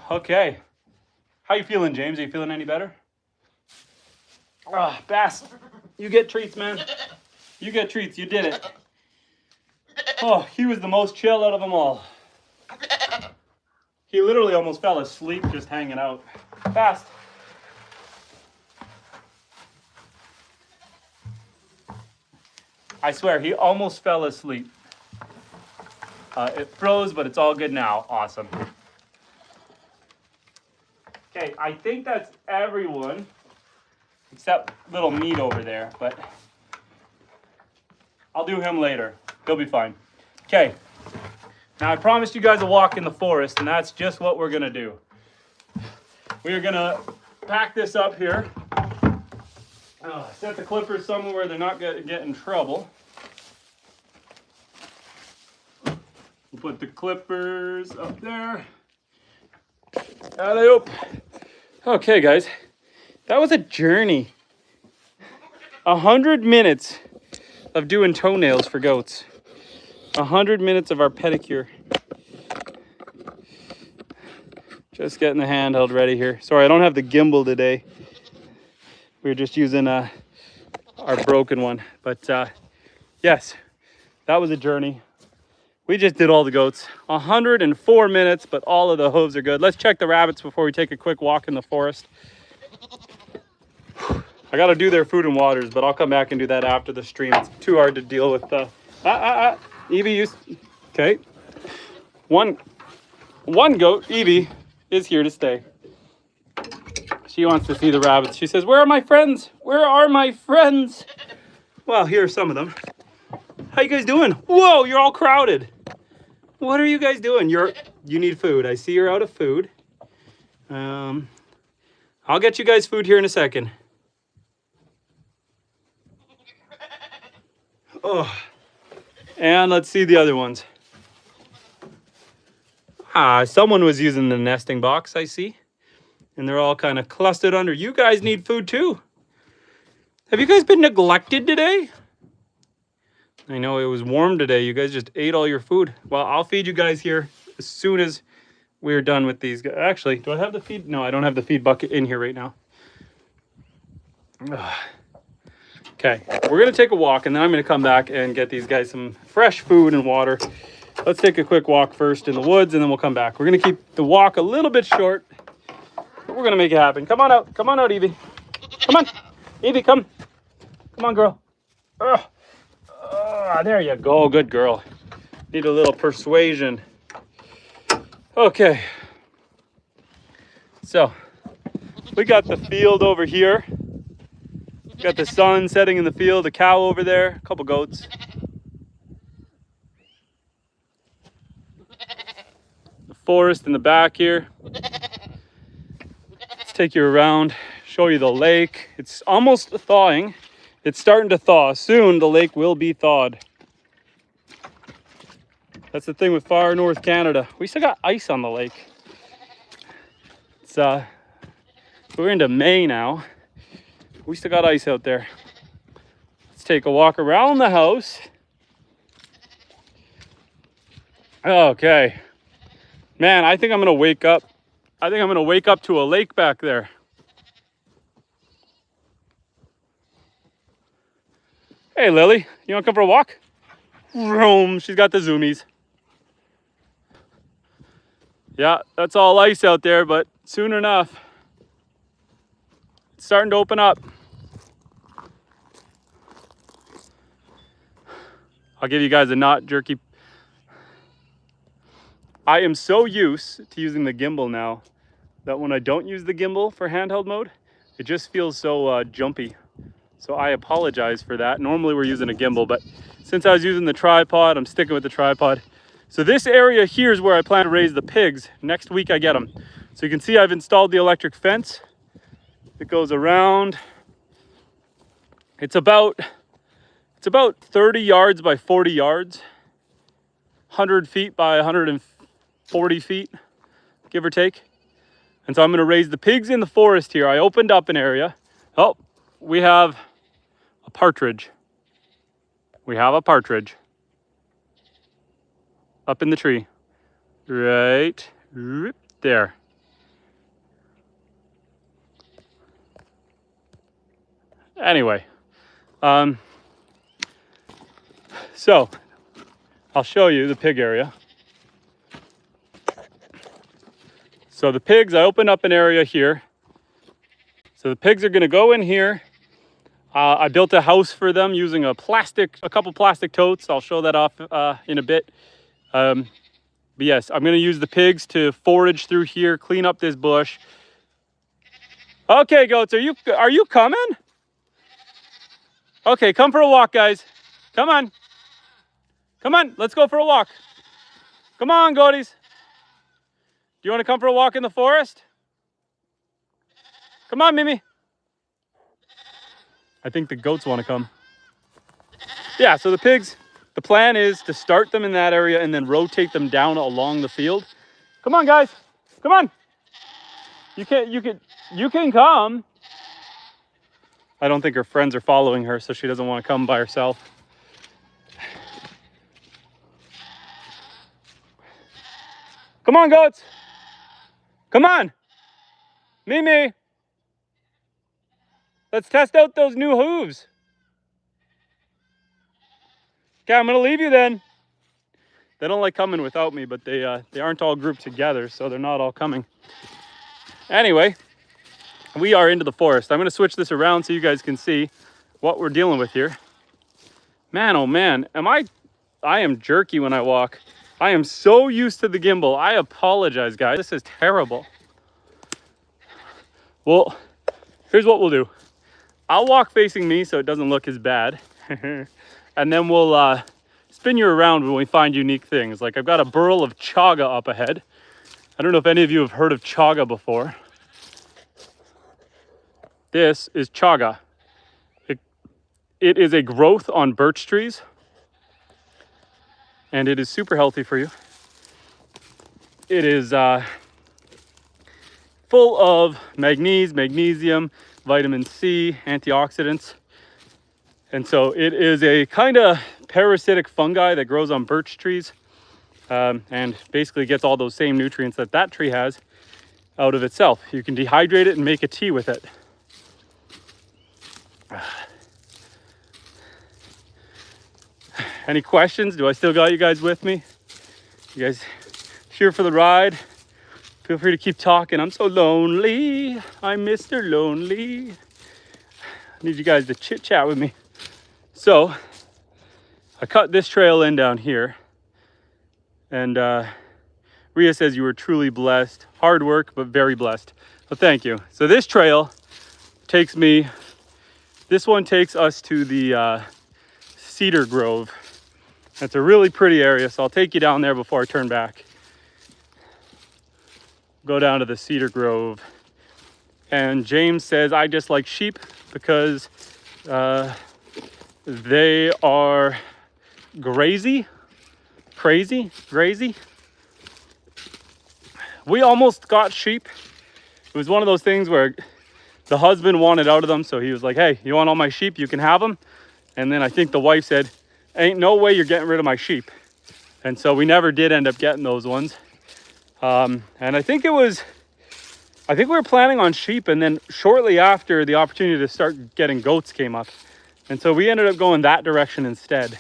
Okay. How you feeling, James? Are you feeling any better? Bass, you get treats, man. You get treats. You did it. Oh, he was the most chill out of them all. He literally almost fell asleep just hanging out. Fast. I swear, he almost fell asleep. It froze, but it's all good now. Awesome. Okay, I think that's everyone except little meat over there, but I'll do him later. He'll be fine. Okay, now I promised you guys a walk in the forest, and that's just what we're gonna do. We are gonna pack this up here. Set the clippers somewhere where they're not gonna get in trouble. We'll put the clippers up there. Alley-oop. Okay, guys, that was a journey. 100 minutes of doing toenails for goats. 100 minutes of our pedicure. Just getting the handheld ready here. Sorry, I don't have the gimbal today. We're just using our broken one. But yes, that was a journey. We just did all the goats. 104 minutes, but all of the hooves are good. Let's check the rabbits before we take a quick walk in the forest. I gotta do their food and waters, but I'll come back and do that after the stream. It's too hard to deal with. Evie, okay. One goat, Evie, is here to stay. She wants to see the rabbits. She says, "Where are my friends? Where are my friends?" Well, here are some of them. How you guys doing? Whoa, you're all crowded. What are you guys doing? You need food. I see you're out of food. I'll get you guys food here in a second. Oh, and let's see the other ones. Someone was using the nesting box, I see. And they're all kind of clustered under. You guys need food too. Have you guys been neglected today? I know it was warm today. You guys just ate all your food. Well, I'll feed you guys here as soon as we're done with these guys. Actually, do I have the feed? No, I don't have the feed bucket in here right now. Okay, we're going to take a walk, and then I'm going to come back and get these guys some fresh food and water. Let's take a quick walk first in the woods, and then we'll come back. We're going to keep the walk a little bit short, but we're going to make it happen. Come on out. Come on out, Evie. Come on. Evie, come. Come on, girl. There you go. Good girl. Need a little persuasion. Okay. So, we got the field over here. Got the sun setting in the field, a cow over there, a couple goats. The forest in the back here. Let's take you around, show you the lake. It's almost thawing. It's starting to thaw. Soon the lake will be thawed. That's the thing with far north Canada. We still got ice on the lake. It's we're into May now. We still got ice out there. Let's take a walk around the house. Okay. Man, I think I'm gonna wake up. I think I'm gonna wake up to a lake back there. Hey Lily, you wanna come for a walk? Vroom, she's got the zoomies. Yeah, that's all ice out there, but soon enough, it's starting to open up. I'll give you guys a not jerky. I am so used to using the gimbal now that when I don't use the gimbal for handheld mode, it just feels so jumpy. So I apologize for that. Normally we're using a gimbal, but since I was using the tripod, I'm sticking with the tripod. So this area here is where I plan to raise the pigs. Next week I get them. So you can see I've installed the electric fence. It goes around. It's about 30 yards by 40 yards. 100 feet by 140 feet, give or take. And so I'm gonna raise the pigs in the forest here. I opened up an area. Oh, we have a partridge. We have a partridge up in the tree. Right there. Anyway, so I'll show you the pig area. So the pigs, I opened up an area here. So the pigs are gonna go in here. I built a house for them using a couple plastic totes. I'll show that off in a bit. But yes, I'm gonna use the pigs to forage through here, clean up this bush. Okay, goats, are you coming? Okay, come for a walk, guys. Come on. Come on, let's go for a walk. Come on, goaties. Do you want to come for a walk in the forest? Come on, Mimi. I think the goats want to come. Yeah, so the pigs, the plan is to start them in that area and then rotate them down along the field. Come on, guys. Come on. You can come. I don't think her friends are following her, so she doesn't want to come by herself. Come on, goats. Come on. Mimi. Let's test out those new hooves. Okay, I'm gonna leave you then. They don't like coming without me, but they aren't all grouped together, so they're not all coming. Anyway, we are into the forest. I'm gonna switch this around so you guys can see what we're dealing with here. Man, oh man, I am jerky when I walk. I am so used to the gimbal. I apologize, guys. This is terrible. Well, here's what we'll do. I'll walk facing me so it doesn't look as bad. And then we'll spin you around when we find unique things. Like I've got a burl of chaga up ahead. I don't know if any of you have heard of chaga before. This is chaga. It is a growth on birch trees. And it is super healthy for you. It is full of magnesium, vitamin C, antioxidants. And so it is a kind of parasitic fungi that grows on birch trees and basically gets all those same nutrients that that tree has out of itself. You can dehydrate it and make a tea with it. Any questions? Do I still got you guys with me? You guys here for the ride? Feel free to keep talking. I'm so lonely. I'm Mr. Lonely. I need you guys to chit chat with me. So I cut this trail in down here. And Rhea says you were truly blessed. Hard work, but very blessed. Well, thank you. So this trail takes me, this one takes us to the cedar grove. It's a really pretty area, so I'll take you down there before I turn back. Go down to the cedar grove. And James says, I dislike sheep because they are grazy. We almost got sheep. It was one of those things where the husband wanted out of them, so he was like, hey, you want all my sheep? You can have them. And then I think the wife said, ain't no way you're getting rid of my sheep. And so we never did end up getting those ones. And I think we were planning on sheep, and then shortly after, the opportunity to start getting goats came up. And so we ended up going that direction instead.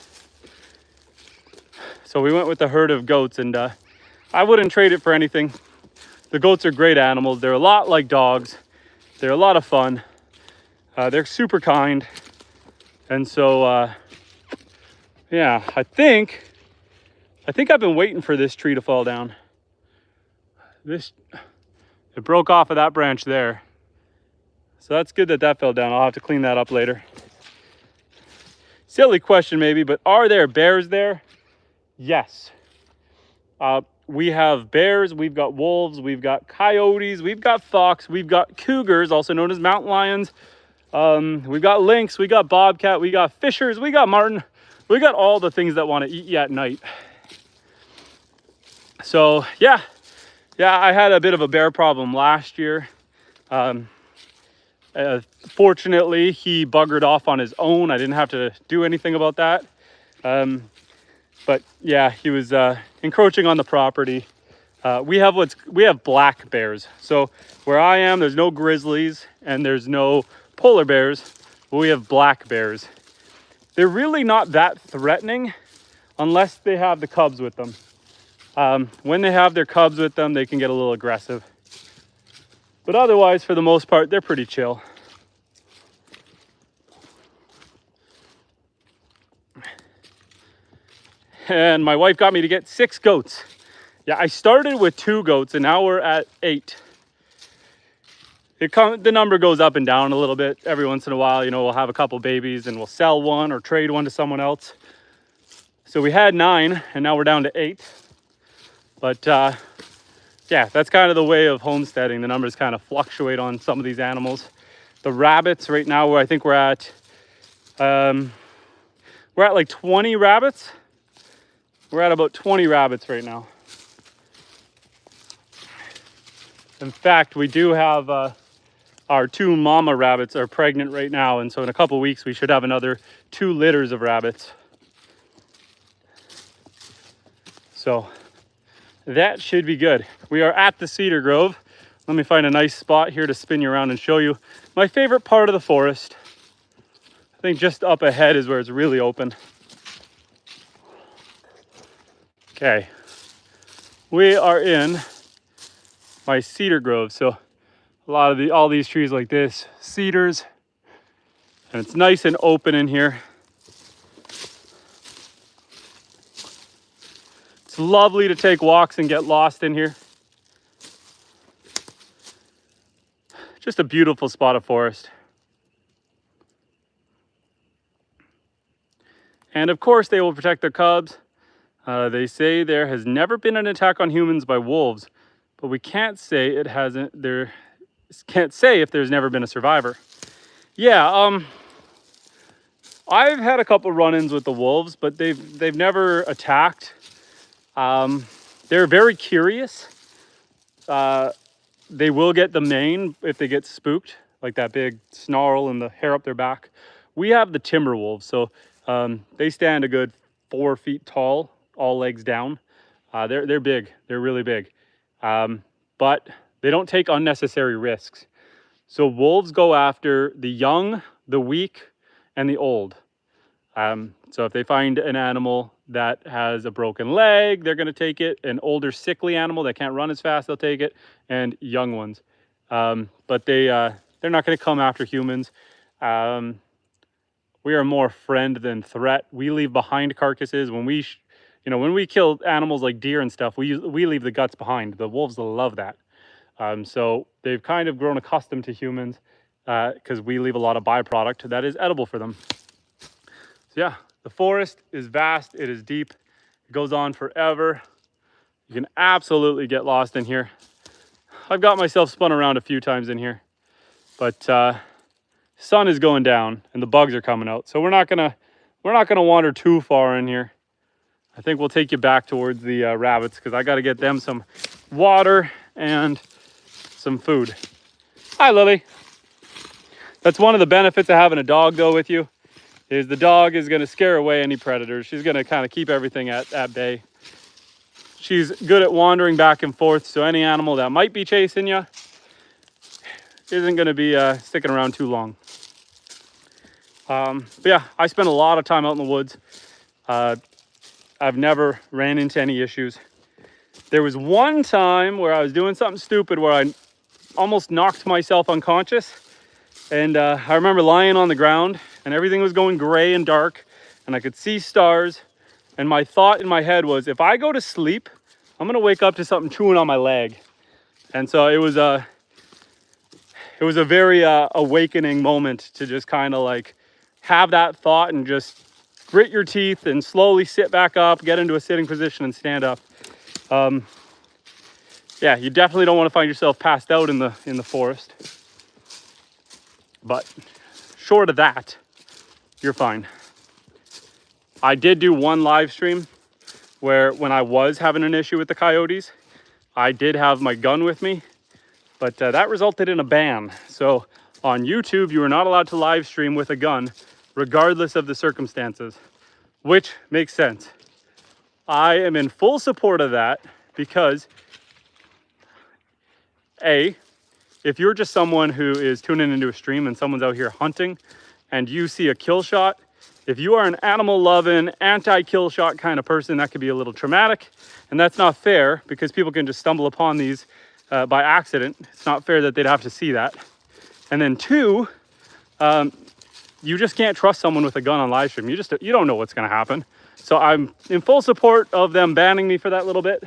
So we went with the herd of goats, and I wouldn't trade it for anything. The goats are great animals. They're a lot like dogs. They're a lot of fun. They're super kind. And so, yeah, I think I've been waiting for this tree to fall down. It broke off of that branch there. So that's good that fell down. I'll have to clean that up later. Silly question maybe, but are there bears there? Yes. We have bears, we've got wolves, we've got coyotes, we've got fox, we've got cougars, also known as mountain lions. We've got lynx, we got bobcat, we got fishers, we got marten. We got all the things that want to eat you at night. So yeah, I had a bit of a bear problem last year. Fortunately, he buggered off on his own. I didn't have to do anything about that. But yeah, he was encroaching on the property. We have black bears. So where I am, there's no grizzlies and there's no polar bears. But we have black bears. They're really not that threatening unless they have the cubs with them. When they have their cubs with them, they can get a little aggressive. But otherwise, for the most part, they're pretty chill. And my wife got me to get 6 goats. Yeah, I started with 2 goats and now we're at 8. The number goes up and down a little bit. Every once in a while, we'll have a couple babies and we'll sell one or trade one to someone else. So we had 9 and now we're down to 8. But yeah, that's kind of the way of homesteading. The numbers kind of fluctuate on some of these animals. The rabbits right now, where I think we're at like 20 rabbits. We're at about 20 rabbits right now. In fact, we do have our 2 mama rabbits are pregnant right now. And so in a couple weeks, we should have another 2 litters of rabbits. So that should be good. We are at the cedar grove. Let me find a nice spot here to spin you around and show you my favorite part of the forest. I think just up ahead is where it's really open. Okay, we are in my cedar grove. So all these trees like this, cedars, and it's nice and open in here. It's lovely to take walks and get lost in here. Just a beautiful spot of forest. And of course they will protect their cubs. They say there has never been an attack on humans by wolves, but we can't say it hasn't. Can't say if there's never been a survivor. Yeah, I've had a couple run-ins with the wolves, but they've never attacked. They're very curious. They will get the mane if they get spooked, like that big snarl and the hair up their back. We have the timber wolves, so they stand a good 4 feet tall, all legs down. They're big. They're really big. But they don't take unnecessary risks. So wolves go after the young, the weak, and the old. So if they find an animal that has a broken leg, they're going to take it. An older, sickly animal that can't run as fast, they'll take it. And young ones. But they're not going to come after humans. We are more friend than threat. We leave behind carcasses. When we kill animals like deer and stuff, we leave the guts behind. The wolves love that. So they've kind of grown accustomed to humans because we leave a lot of byproduct that is edible for them. So yeah, the forest is vast. It is deep. It goes on forever. You can absolutely get lost in here. I've got myself spun around a few times in here, but sun is going down and the bugs are coming out. So we're not gonna wander too far in here. I think we'll take you back towards the rabbits because I got to get them some water and some food. Hi, Lily. That's one of the benefits of having a dog though with you, is the dog is going to scare away any predators. She's going to kind of keep everything at bay. she's good at wandering back and forth, so any animal that might be chasing you isn't going to be sticking around too long. But yeah, I spend a lot of time out in the woods. I've never ran into any issues. There was one time where I was doing something stupid where I almost knocked myself unconscious. And I remember lying on the ground and everything was going gray and dark and I could see stars. And my thought in my head was, if I go to sleep, I'm gonna wake up to something chewing on my leg. And so it was a very awakening moment to just kind of like have that thought and just grit your teeth and slowly sit back up, get into a sitting position and stand up. Yeah, you definitely don't want to find yourself passed out in the forest. But short of that, you're fine. I did do one live stream where when I was having an issue with the coyotes, I did have my gun with me, but that resulted in a ban. So on YouTube, you are not allowed to live stream with a gun, regardless of the circumstances, which makes sense. I am in full support of that because if you're just someone who is tuning into a stream and someone's out here hunting and you see a kill shot, if you are an animal loving, anti-kill shot kind of person, that could be a little traumatic. And that's not fair because people can just stumble upon these by accident. It's not fair that they'd have to see that. And then two, you just can't trust someone with a gun on live stream. You don't know what's going to happen. So I'm in full support of them banning me for that little bit.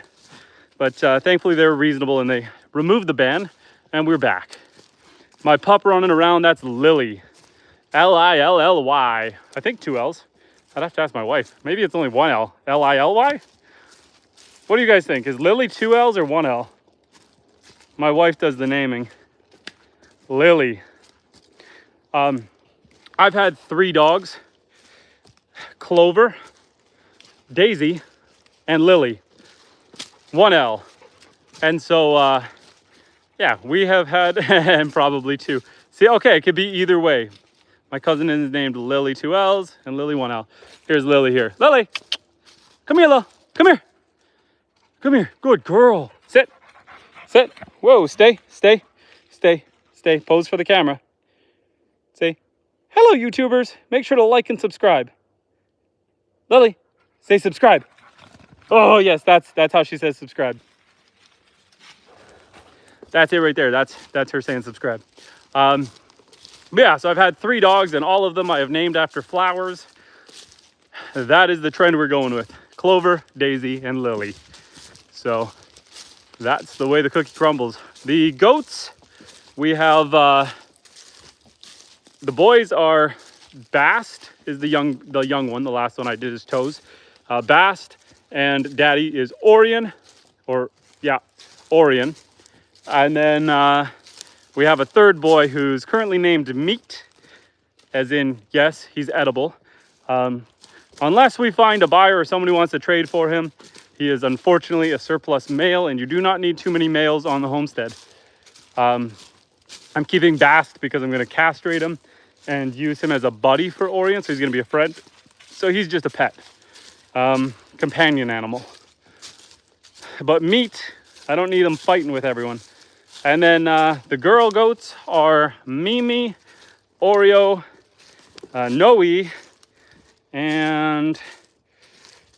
But thankfully they were reasonable and they removed the ban and we're back. My pup running around, that's Lily. Lilly. I think 2 L's. I'd have to ask my wife. Maybe it's only 1 L. Lily? What do you guys think? Is Lily 2 L's or 1 L? My wife does the naming. Lily. I've had 3 dogs. Clover, Daisy, and Lily. 1 L. And so, yeah, we have had, and probably 2. See, okay, it could be either way. My cousin is named Lily 2 L's and Lily 1 L. Here's Lily here. Lily, come here, Lil. Come here. Come here. Good girl. Sit. Sit. Whoa, stay. Pose for the camera. Say, hello, YouTubers. Make sure to like and subscribe. Lily, say subscribe. Oh, yes, that's how she says subscribe. That's it right there. That's her saying subscribe. Yeah, so I've had 3 dogs and all of them I have named after flowers. That is the trend we're going with. Clover, Daisy, and Lily. So that's the way the cookie crumbles. The goats, we have, the boys are Bast is the young one. The last one I did is Toes. Bast, and daddy is Orion, Orion. And then we have a 3rd boy who's currently named Meat, as in, yes, he's edible. Unless we find a buyer or someone who wants to trade for him, he is unfortunately a surplus male, and you do not need too many males on the homestead. I'm keeping Bast because I'm going to castrate him and use him as a buddy for Orion, so he's going to be a friend. So he's just a pet, companion animal. But Meat, I don't need him fighting with everyone. And then the girl goats are Mimi, Oreo, Noe, and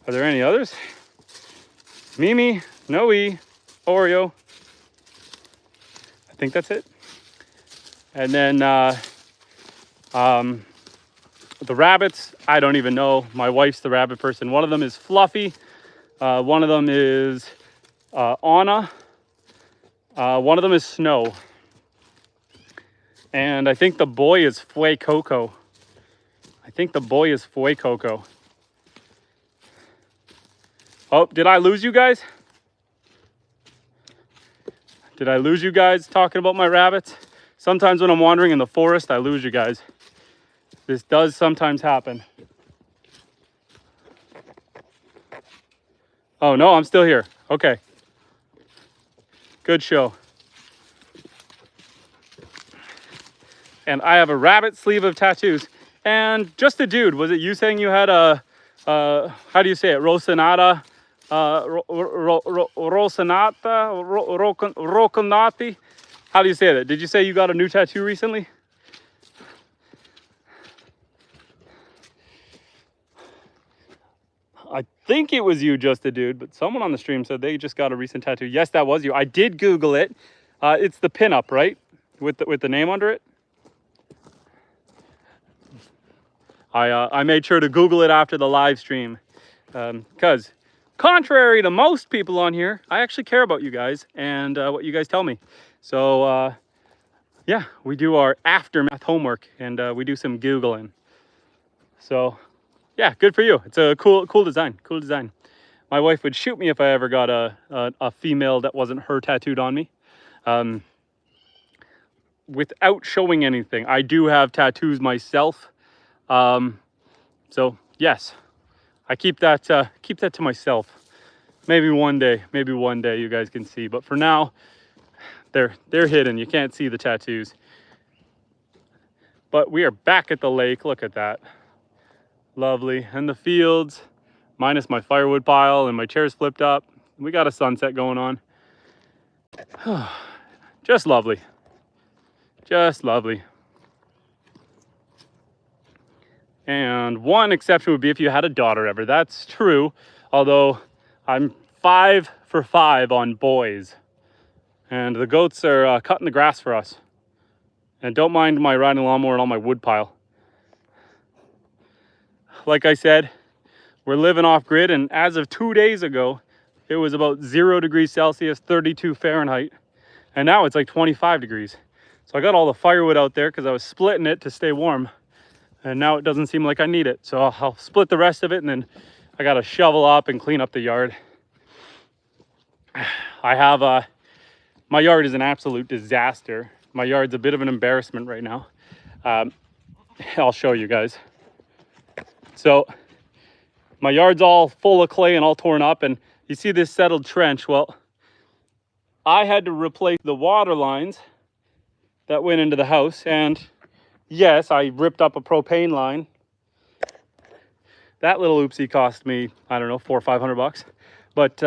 are there any others? Mimi, Noe, Oreo. I think that's it. And then the rabbits, I don't even know. My wife's the rabbit person. One of them is Fluffy. One of them is Anna. One of them is Snow. And I think the boy is Fue Coco. Oh, did I lose you guys? Did I lose you guys talking about my rabbits? Sometimes when I'm wandering in the forest, I lose you guys. This does sometimes happen. Oh, no, I'm still here. Okay. Good show. And I have a rabbit sleeve of tattoos. And just a dude, was it you saying you had a, how do you say it, Rosinata Roconati. How do you say that? Did you say you got a new tattoo recently? I think it was you, just a dude, but someone on the stream said they just got a recent tattoo. Yes, that was you. I did Google it. It's the pinup, right? With the name under it. I made sure to Google it after the live stream, because contrary to most people on here, I actually care about you guys and what you guys tell me. So yeah, we do our aftermath homework and we do some Googling. So yeah, good for you. It's a cool design. Cool design. My wife would shoot me if I ever got a female that wasn't her tattooed on me. Without showing anything, I do have tattoos myself. So yes, I keep that to myself. Maybe one day you guys can see, but for now, they're hidden. You can't see the tattoos. But we are back at the lake. Look at that. Lovely. And the fields, minus my firewood pile and my chairs flipped up. We got a sunset going on. Just lovely. Just lovely. And one exception would be if you had a daughter ever. That's true. Although I'm 5 for 5 on boys. And the goats are cutting the grass for us. And don't mind my riding lawnmower and all my wood pile. Like I said, we're living off grid, and as of 2 days ago, it was about 0 degrees Celsius, 32 Fahrenheit. And now it's like 25 degrees. So I got all the firewood out there because I was splitting it to stay warm. And now it doesn't seem like I need it. So I'll split the rest of it, and then I got to shovel up and clean up the yard. I have, my yard is an absolute disaster. My yard's a bit of an embarrassment right now. I'll show you guys. So my yard's all full of clay and all torn up, and you see this settled trench. Well, I had to replace the water lines that went into the house, and yes, I ripped up a propane line. That little oopsie cost me, I don't know, $400 or $500. But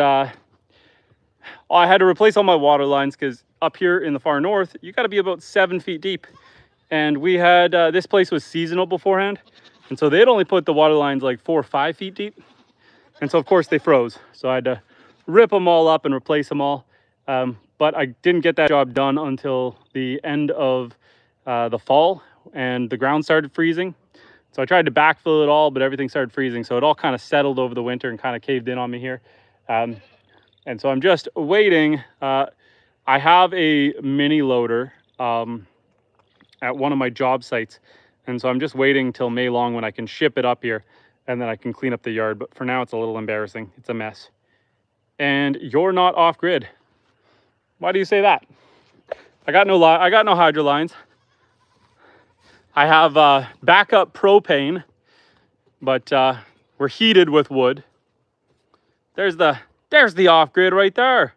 I had to replace all my water lines because up here in the far north, you got to be about 7 feet deep. And we had, this place was seasonal beforehand. And so they'd only put the water lines like 4 or 5 feet deep. And so of course they froze. So I had to rip them all up and replace them all. But I didn't get that job done until the end of the fall, and the ground started freezing. So I tried to backfill it all, but everything started freezing. So it all kind of settled over the winter and kind of caved in on me here. And so I'm just waiting. I have a mini loader at one of my job sites. And so I'm just waiting till May long when I can ship it up here, and then I can clean up the yard. But for now, it's a little embarrassing. It's a mess. And you're not off grid. Why do you say that? I got no hydro lines. I have backup propane, but we're heated with wood. There's the off grid right there.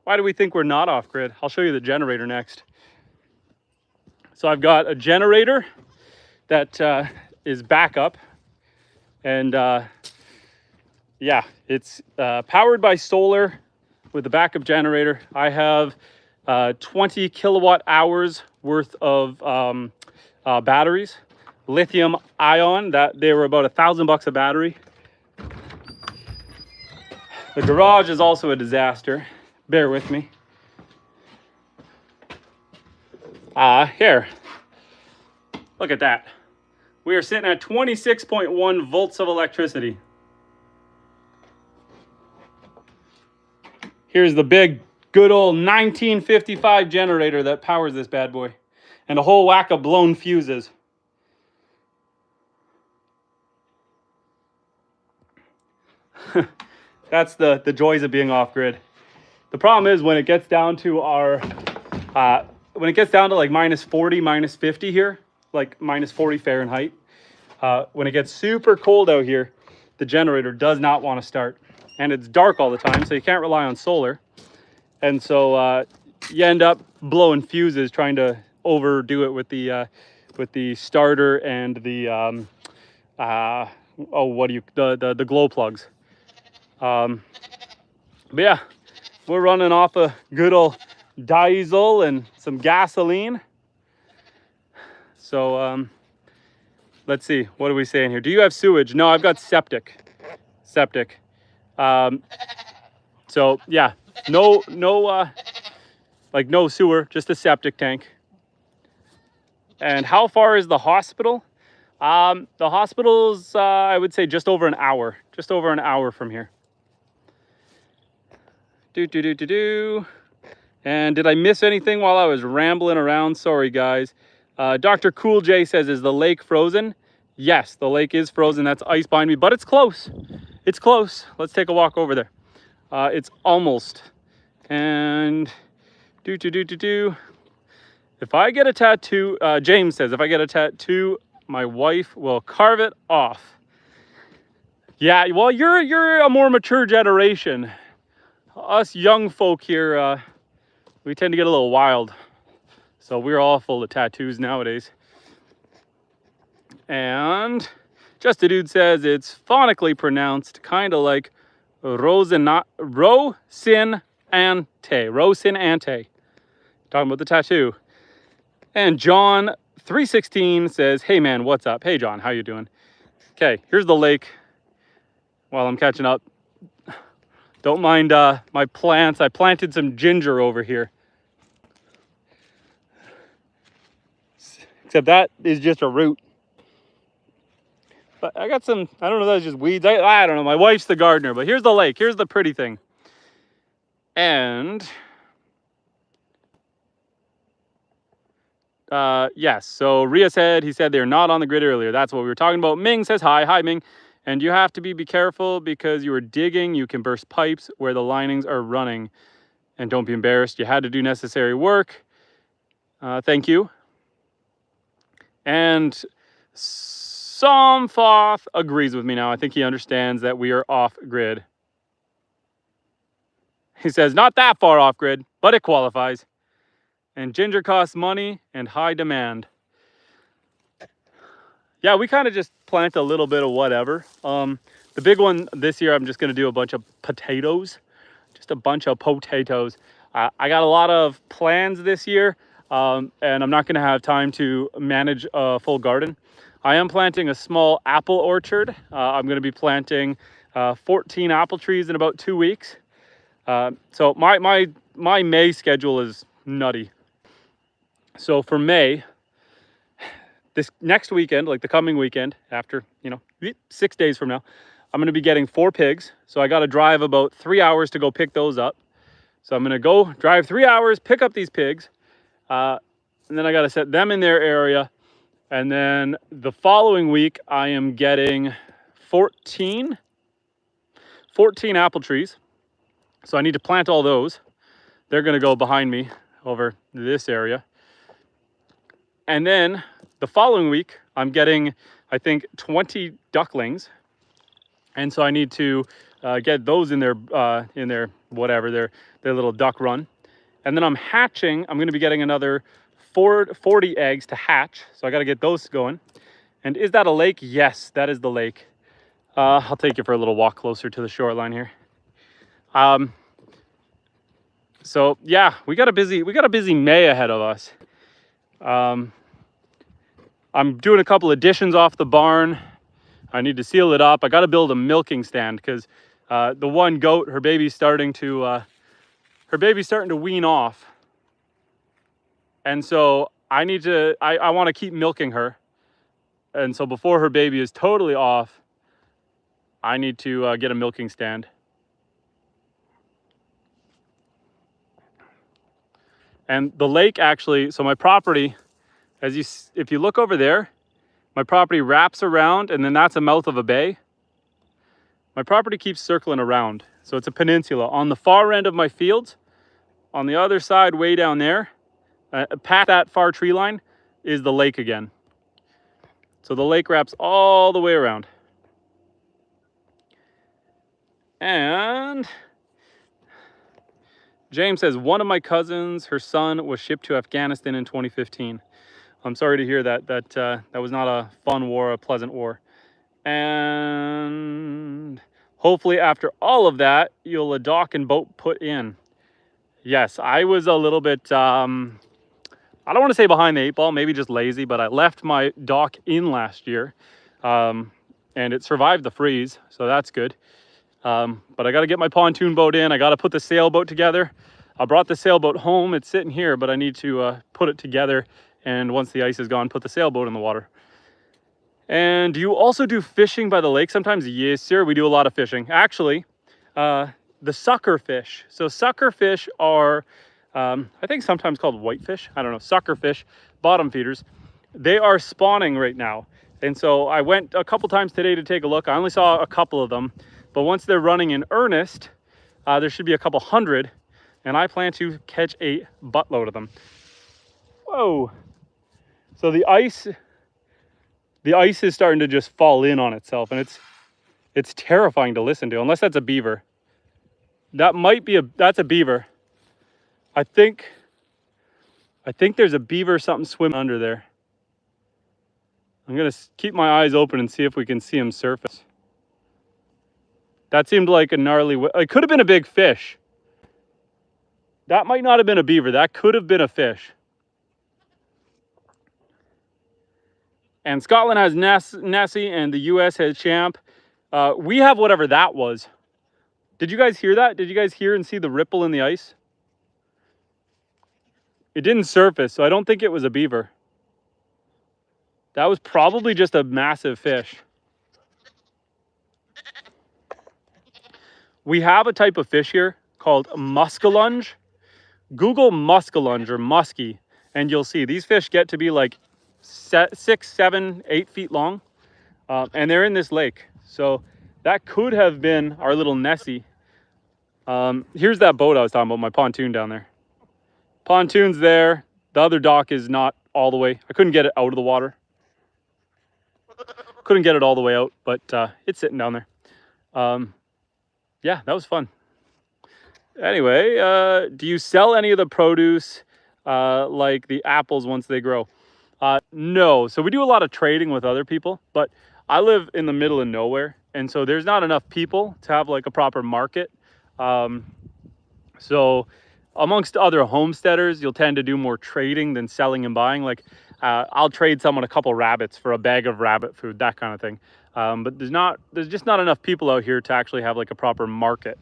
Why do we think we're not off grid? I'll show you the generator next. So I've got a generator that is backup, and yeah, it's powered by solar with the backup generator. I have 20 kilowatt hours worth of batteries, lithium ion, that they were about $1,000 a battery. The garage is also a disaster. Bear with me. Here, look at that. We are sitting at 26.1 volts of electricity. Here's the big, good old 1955 generator that powers this bad boy, and a whole whack of blown fuses. That's the joys of being off grid. The problem is when it gets down to our, when it gets down to like minus 40, minus 50 here, like minus 40 Fahrenheit, when it gets super cold out here, the generator does not want to start. And it's dark all the time, so you can't rely on solar. And so you end up blowing fuses trying to overdo it with the starter and the oh, what do you, the glow plugs. But yeah, we're running off a good old diesel and some gasoline. So let's see, what are we saying here? Do you have sewage? No, I've got septic. So yeah, no like no sewer, just a septic tank. And how far is the hospital? The hospital's I would say just over an hour from here. And did I miss anything while I was rambling around? Sorry guys. Dr. Cool J says, is the lake frozen? Yes, the lake is frozen. That's ice behind me, but it's close. It's close. Let's take a walk over there. It's almost. And if I get a tattoo, James says, if I get a tattoo, my wife will carve it off. Yeah, well, you're a more mature generation. Us young folk here, we tend to get a little wild. So we're all full of tattoos nowadays. And Just a Dude says it's phonically pronounced kind of like Rosinante. Talking about the tattoo. And John 316 says, hey man, what's up? Hey John, how you doing? Okay, here's the lake while I'm catching up. Don't mind my plants. I planted some ginger over here. Except that is just a root. But I got some, I don't know, that's just weeds. I don't know, my wife's the gardener. But here's the lake, here's the pretty thing. And yes, so Ria said, he said they're not on the grid earlier. That's what we were talking about. Ming says hi. Hi, Ming. And you have to be careful because you were digging. You can burst pipes where the linings are running. And don't be embarrassed. You had to do necessary work. Thank you. And Somfoth agrees with me now. I think he understands that we are off grid. He says, not that far off grid, but it qualifies. And ginger costs money and high demand. Yeah, we kind of just plant a little bit of whatever. The big one this year, I'm just going to do a bunch of potatoes. Just a bunch of potatoes. I got a lot of plans this year, and I'm not going to have time to manage a full garden. I am planting a small apple orchard. I'm going to be planting 14 apple trees in about 2 weeks. So my May schedule is nutty. So for May, this next weekend, like the coming weekend, after, 6 days from now, I'm going to be getting 4 pigs. So I got to drive about 3 hours to go pick those up. So I'm going to go drive 3 hours, pick up these pigs. And then I got to set them in their area. And then the following week, I am getting 14 apple trees. So I need to plant all those. They're going to go behind me over this area. And then the following week, I'm getting, I think, 20 ducklings. And so I need to get those in their whatever, their little duck run. And then I'm hatching. I'm going to be getting another 40 eggs to hatch. So I got to get those going. And is that a lake? Yes, that is the lake. I'll take you for a little walk closer to the shoreline here. So yeah, we got a busy May ahead of us. I'm doing a couple additions off the barn. I need to seal it up. I got to build a milking stand because the one goat, her baby's starting to wean off. And so I want to keep milking her. And so before her baby is totally off, I need to get a milking stand. And the lake actually, so my property, if you look over there, my property wraps around and then that's the mouth of a bay. My property keeps circling around. So it's a peninsula. On the far end of my fields, on the other side, way down there, past that far tree line, is the lake again. So the lake wraps all the way around. And James says, one of my cousins, her son was shipped to Afghanistan in 2015. I'm sorry to hear that. That was not a fun war, a pleasant war. And hopefully after all of that, you'll a dock and boat put in. Yes, I was a little bit, I don't want to say behind the 8 ball, maybe just lazy, but I left my dock in last year, and it survived the freeze, so that's good. But I got to get my pontoon boat in. I got to put the sailboat together. I brought the sailboat home. It's sitting here, but I need to put it together. And once the ice is gone, put the sailboat in the water. And do you also do fishing by the lake sometimes? Yes, sir. We do a lot of fishing. Actually, the sucker fish. So sucker fish are, I think sometimes called whitefish. I don't know, sucker fish, bottom feeders. They are spawning right now. And so I went a couple times today to take a look. I only saw a couple of them. But once they're running in earnest, there should be a couple hundred. And I plan to catch a buttload of them. Whoa. So the ice is starting to just fall in on itself. And it's terrifying to listen to, unless that's a beaver. That's a beaver. I think there's a beaver, something swimming under there. I'm gonna keep my eyes open and see if we can see him surface. That seemed like a gnarly, it could have been a big fish. That might not have been a beaver, that could have been a fish. And Scotland has Nessie and the US has Champ. We have whatever that was. Did you guys hear that? Did you guys hear and see the ripple in the ice? It didn't surface, so I don't think it was a beaver. That was probably just a massive fish. We have a type of fish here called muskellunge. Google muskellunge or muskie, and you'll see these fish get to be like 6, 7, 8 feet long, and they're in this lake. So that could have been our little Nessie. Here's that boat I was talking about, my pontoon down there. Pontoon's there. The other dock is not all the way. I couldn't get it out of the water. Couldn't get it all the way out, but it's sitting down there. Yeah, that was fun. Anyway, do you sell any of the produce like the apples once they grow? No. So we do a lot of trading with other people, but I live in the middle of nowhere, and so there's not enough people to have like a proper market. So amongst other homesteaders, you'll tend to do more trading than selling and buying. Like I'll trade someone a couple rabbits for a bag of rabbit food, that kind of thing. But there's just not enough people out here to actually have like a proper market.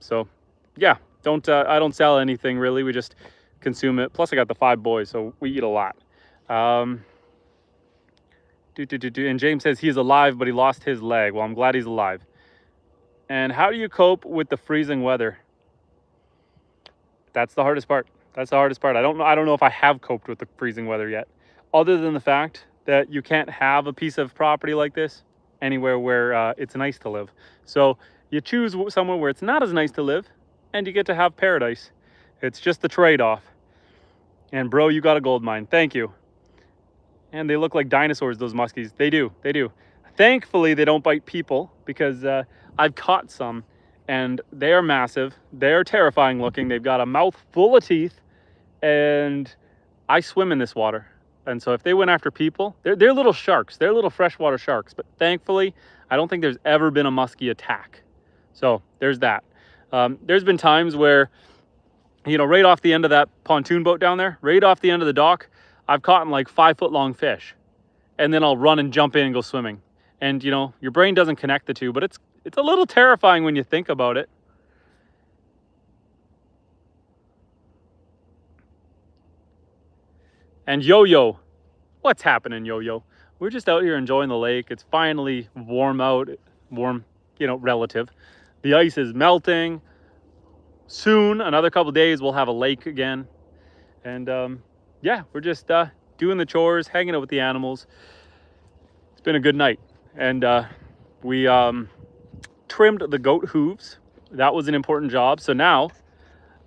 So yeah, I don't sell anything really. We just consume it. Plus I got the 5 boys, so we eat a lot. And James says he's alive, but he lost his leg. Well, I'm glad he's alive. And how do you cope with the freezing weather? That's the hardest part. That's the hardest part. I don't know if I have coped with the freezing weather yet, other than the fact that you can't have a piece of property like this anywhere where it's nice to live. So you choose somewhere where it's not as nice to live, and you get to have paradise. It's just the trade-off. And bro, you got a gold mine. Thank you. And they look like dinosaurs, those muskies. They do. They do. Thankfully, they don't bite people, because I've caught some, and they are massive. They're terrifying looking. They've got a mouth full of teeth, and I swim in this water. And so if they went after people, they're little sharks. They're little freshwater sharks. But thankfully, I don't think there's ever been a muskie attack. So there's that. There's been times where, you know, right off the end of that pontoon boat down there, right off the end of the dock, I've caught like 5-foot-long fish. And then I'll run and jump in and go swimming. And, you know, your brain doesn't connect the two, but it's a little terrifying when you think about it. And Yo-Yo, what's happening, Yo-Yo? We're just out here enjoying the lake. It's finally warm out, warm, you know, relative. The ice is melting. Soon, another couple days, we'll have a lake again. And yeah, we're just doing the chores, hanging out with the animals. It's been a good night. And we trimmed the goat hooves. That was an important job. So now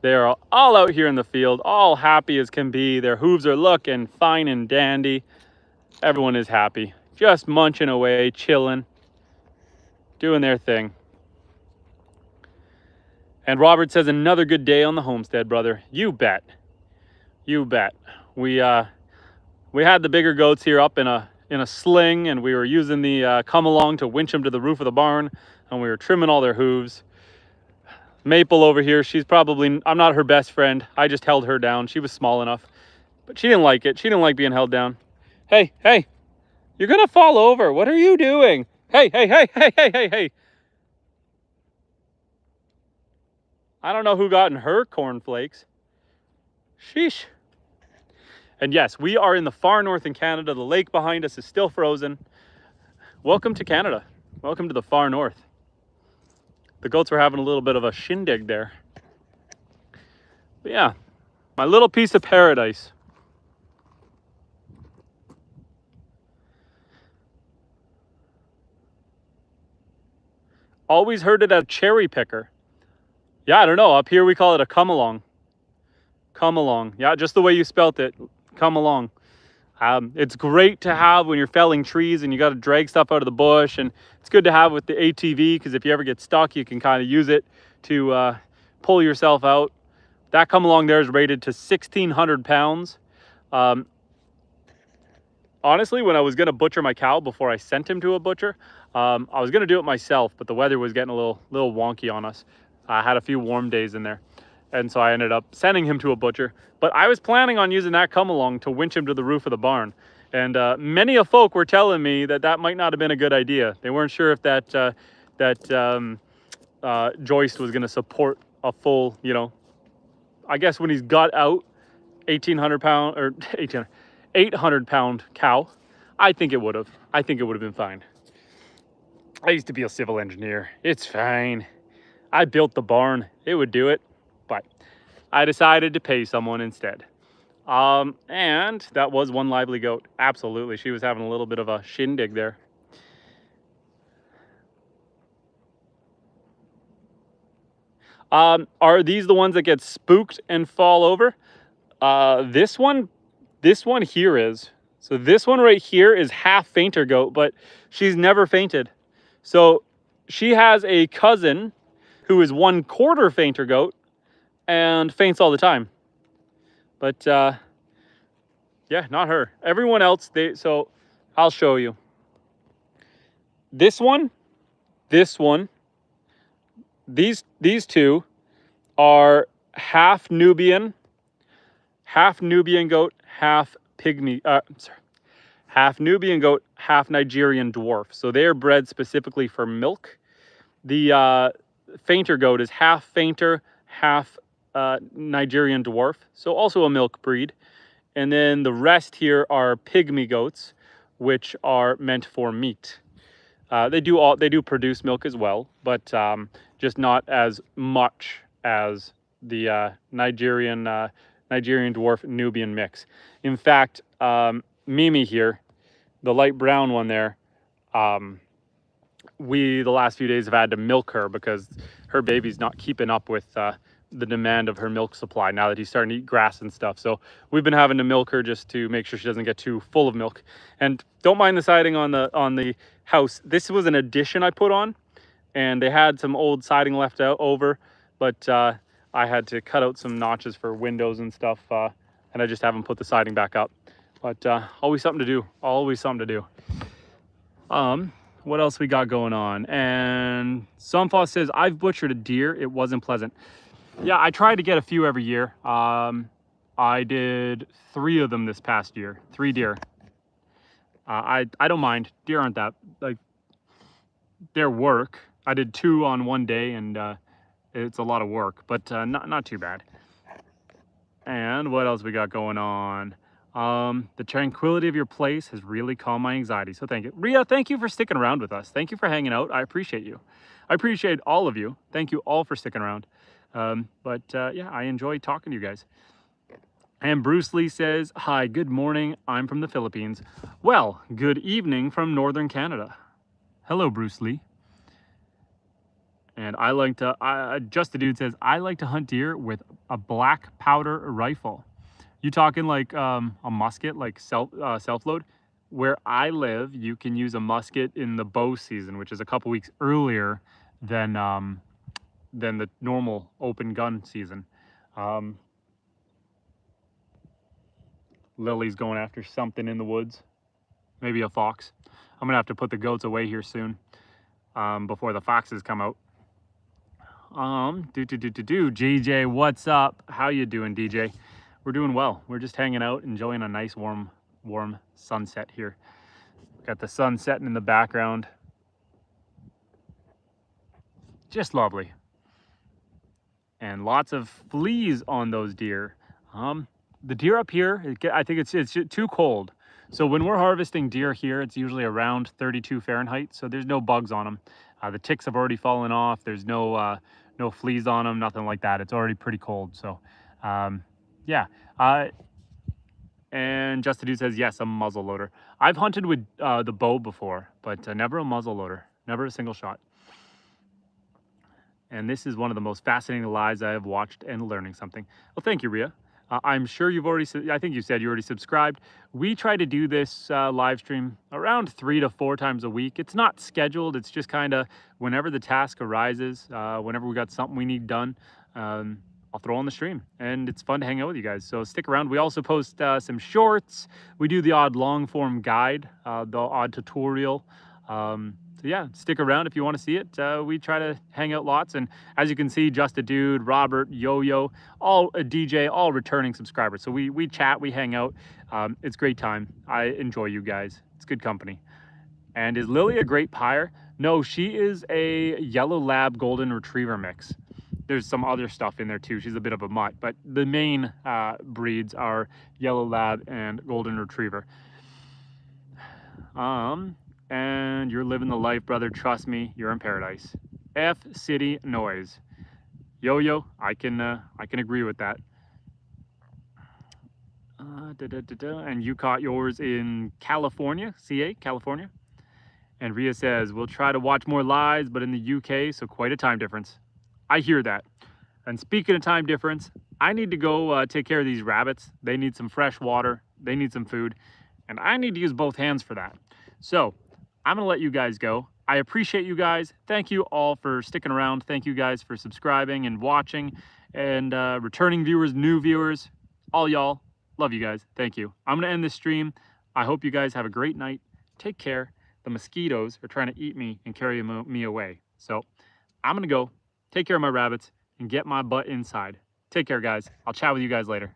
they're all out here in the field, all happy as can be. Their hooves are looking fine and dandy. Everyone is happy, just munching away, chilling, doing their thing. And Robert says, another good day on the homestead, brother. You bet. You bet. We had the bigger goats here up in a in a sling, and we were using the come along to winch them to the roof of the barn, and we were trimming all their hooves. Maple over here, she's probably, I'm not her best friend. I just held her down. She was small enough, but she didn't like it. She didn't like being held down. Hey, hey, you're gonna fall over. What are you doing? Hey, hey, hey, hey, hey, hey, hey. I don't know who got in her cornflakes. Sheesh. And yes, we are in the far north in Canada. The lake behind us is still frozen. Welcome to Canada. Welcome to the far north. The goats were having a little bit of a shindig there. But yeah, my little piece of paradise. Always heard it as cherry picker. Yeah, I don't know. Up here we call it a come along. Come along. Yeah, just the way you spelt it. Come along. It's great to have when you're felling trees and you got to drag stuff out of the bush, and it's good to have with the ATV because if you ever get stuck, you can kind of use it to pull yourself out. That come along there is rated to 1,600 pounds. Honestly, when I was going to butcher my cow before I sent him to a butcher, I was going to do it myself, but the weather was getting a little wonky on us. I had a few warm days in there, and so I ended up sending him to a butcher. But I was planning on using that come along to winch him to the roof of the barn. And many of folk were telling me that that might not have been a good idea. They weren't sure if that joist was going to support a full, you know, I guess when he's got out 1,800 pound or 800 pound cow, I think it would have. I think it would have been fine. I used to be a civil engineer. It's fine. I built the barn. It would do it. But I decided to pay someone instead. And that was one lively goat. Absolutely. She was having a little bit of a shindig there. Are these the ones that get spooked and fall over? This one here is. So this one right here is half fainter goat, but she's never fainted. So she has a cousin who is 1/4 fainter goat and faints all the time. But yeah, not her. Everyone else, so I'll show you. This one, these two are half Nubian goat, half pygmy, half Nubian goat, half Nigerian dwarf. So they are bred specifically for milk. The fainter goat is half fainter, half Nigerian dwarf. So also a milk breed. And then the rest here are pygmy goats, which are meant for meat. They do produce milk as well, but just not as much as the Nigerian dwarf Nubian mix. In fact, Mimi here, the light brown one there, we the last few days have had to milk her because her baby's not keeping up with the demand of her milk supply now that he's starting to eat grass and stuff. So we've been having to milk her just to make sure she doesn't get too full of milk. And don't mind the siding on the house. This was an addition I put on, and they had some old siding left over, but I had to cut out some notches for windows and stuff, and I just haven't put the siding back up. But always something to do. Always something to do. What else we got going on? And Somfoss says, I've butchered a deer. It wasn't pleasant. Yeah, I try to get a few every year. I did 3 of them this past year. 3 deer. I don't mind. Deer aren't that, like, they're work. I did 2 on one day, and it's a lot of work, but not too bad. And what else we got going on? The tranquility of your place has really calmed my anxiety, so thank you. Ria, thank you for sticking around with us. Thank you for hanging out. I appreciate you. I appreciate all of you. Thank you all for sticking around. Yeah, I enjoy talking to you guys. And Bruce Lee says, hi, good morning. I'm from the Philippines. Well, good evening from Northern Canada. Hello, Bruce Lee. And I like to, Just the Dude says, I like to hunt deer with a black powder rifle. You talking like a musket, like self-load? Where I live, you can use a musket in the bow season, which is a couple weeks earlier than the normal open gun season. Lily's going after something in the woods. maybe a fox. I'm gonna have to put the goats away here soon, before the foxes come out. GJ, what's up? How you doing, DJ? We're doing well. We're just hanging out, enjoying a nice warm sunset here. Got the sun setting in the background. Just lovely. And lots of fleas on those deer. The deer up here, I think it's too cold. So when we're harvesting deer here, it's usually around 32 Fahrenheit. So there's no bugs on them. The ticks have already fallen off. There's no fleas on them, nothing like that. It's already pretty cold. So yeah. And Justin Dude says, yes, I'm a muzzle loader. I've hunted with the bow before, but never a muzzle loader, never a single shot. And this is one of the most fascinating lives I have watched and learning something. Well, thank you, Ria. I'm sure you've already, I think you said you already subscribed. We try to do this live stream around 3 to 4 times a week. It's not scheduled. It's just kind of whenever the task arises, whenever we got something we need done, I'll throw on the stream. And it's fun to hang out with you guys. So stick around. We also post some shorts. We do the odd long form guide, the odd tutorial. So yeah, stick around if you want to see it. We try to hang out lots, and as you can see, Just a Dude, Robert, Yo-Yo, all a DJ, all returning subscribers. So we chat, we hang out. It's great time. I enjoy you guys. It's good company. And is Lily a great pyre? No, she is a yellow lab golden retriever mix. There's some other stuff in there too. She's a bit of a mutt, but the main breeds are yellow lab and golden retriever. And you're living the life, brother. Trust me, you're in paradise. F City Noise. Yo-Yo, I can agree with that. And you caught yours in California, CA, California. And Ria says, we'll try to watch more lives, but in the UK, so quite a time difference. I hear that. And speaking of time difference, I need to go take care of these rabbits. They need some fresh water. They need some food. And I need to use both hands for that. So I'm gonna let you guys go. I appreciate you guys. Thank you all for sticking around. Thank you guys for subscribing and watching, and returning viewers, new viewers, all y'all. Love you guys. Thank you. I'm gonna end this stream. I hope you guys have a great night. Take care. The mosquitoes are trying to eat me and carry me away. So I'm gonna go take care of my rabbits and get my butt inside. Take care, guys. I'll chat with you guys later.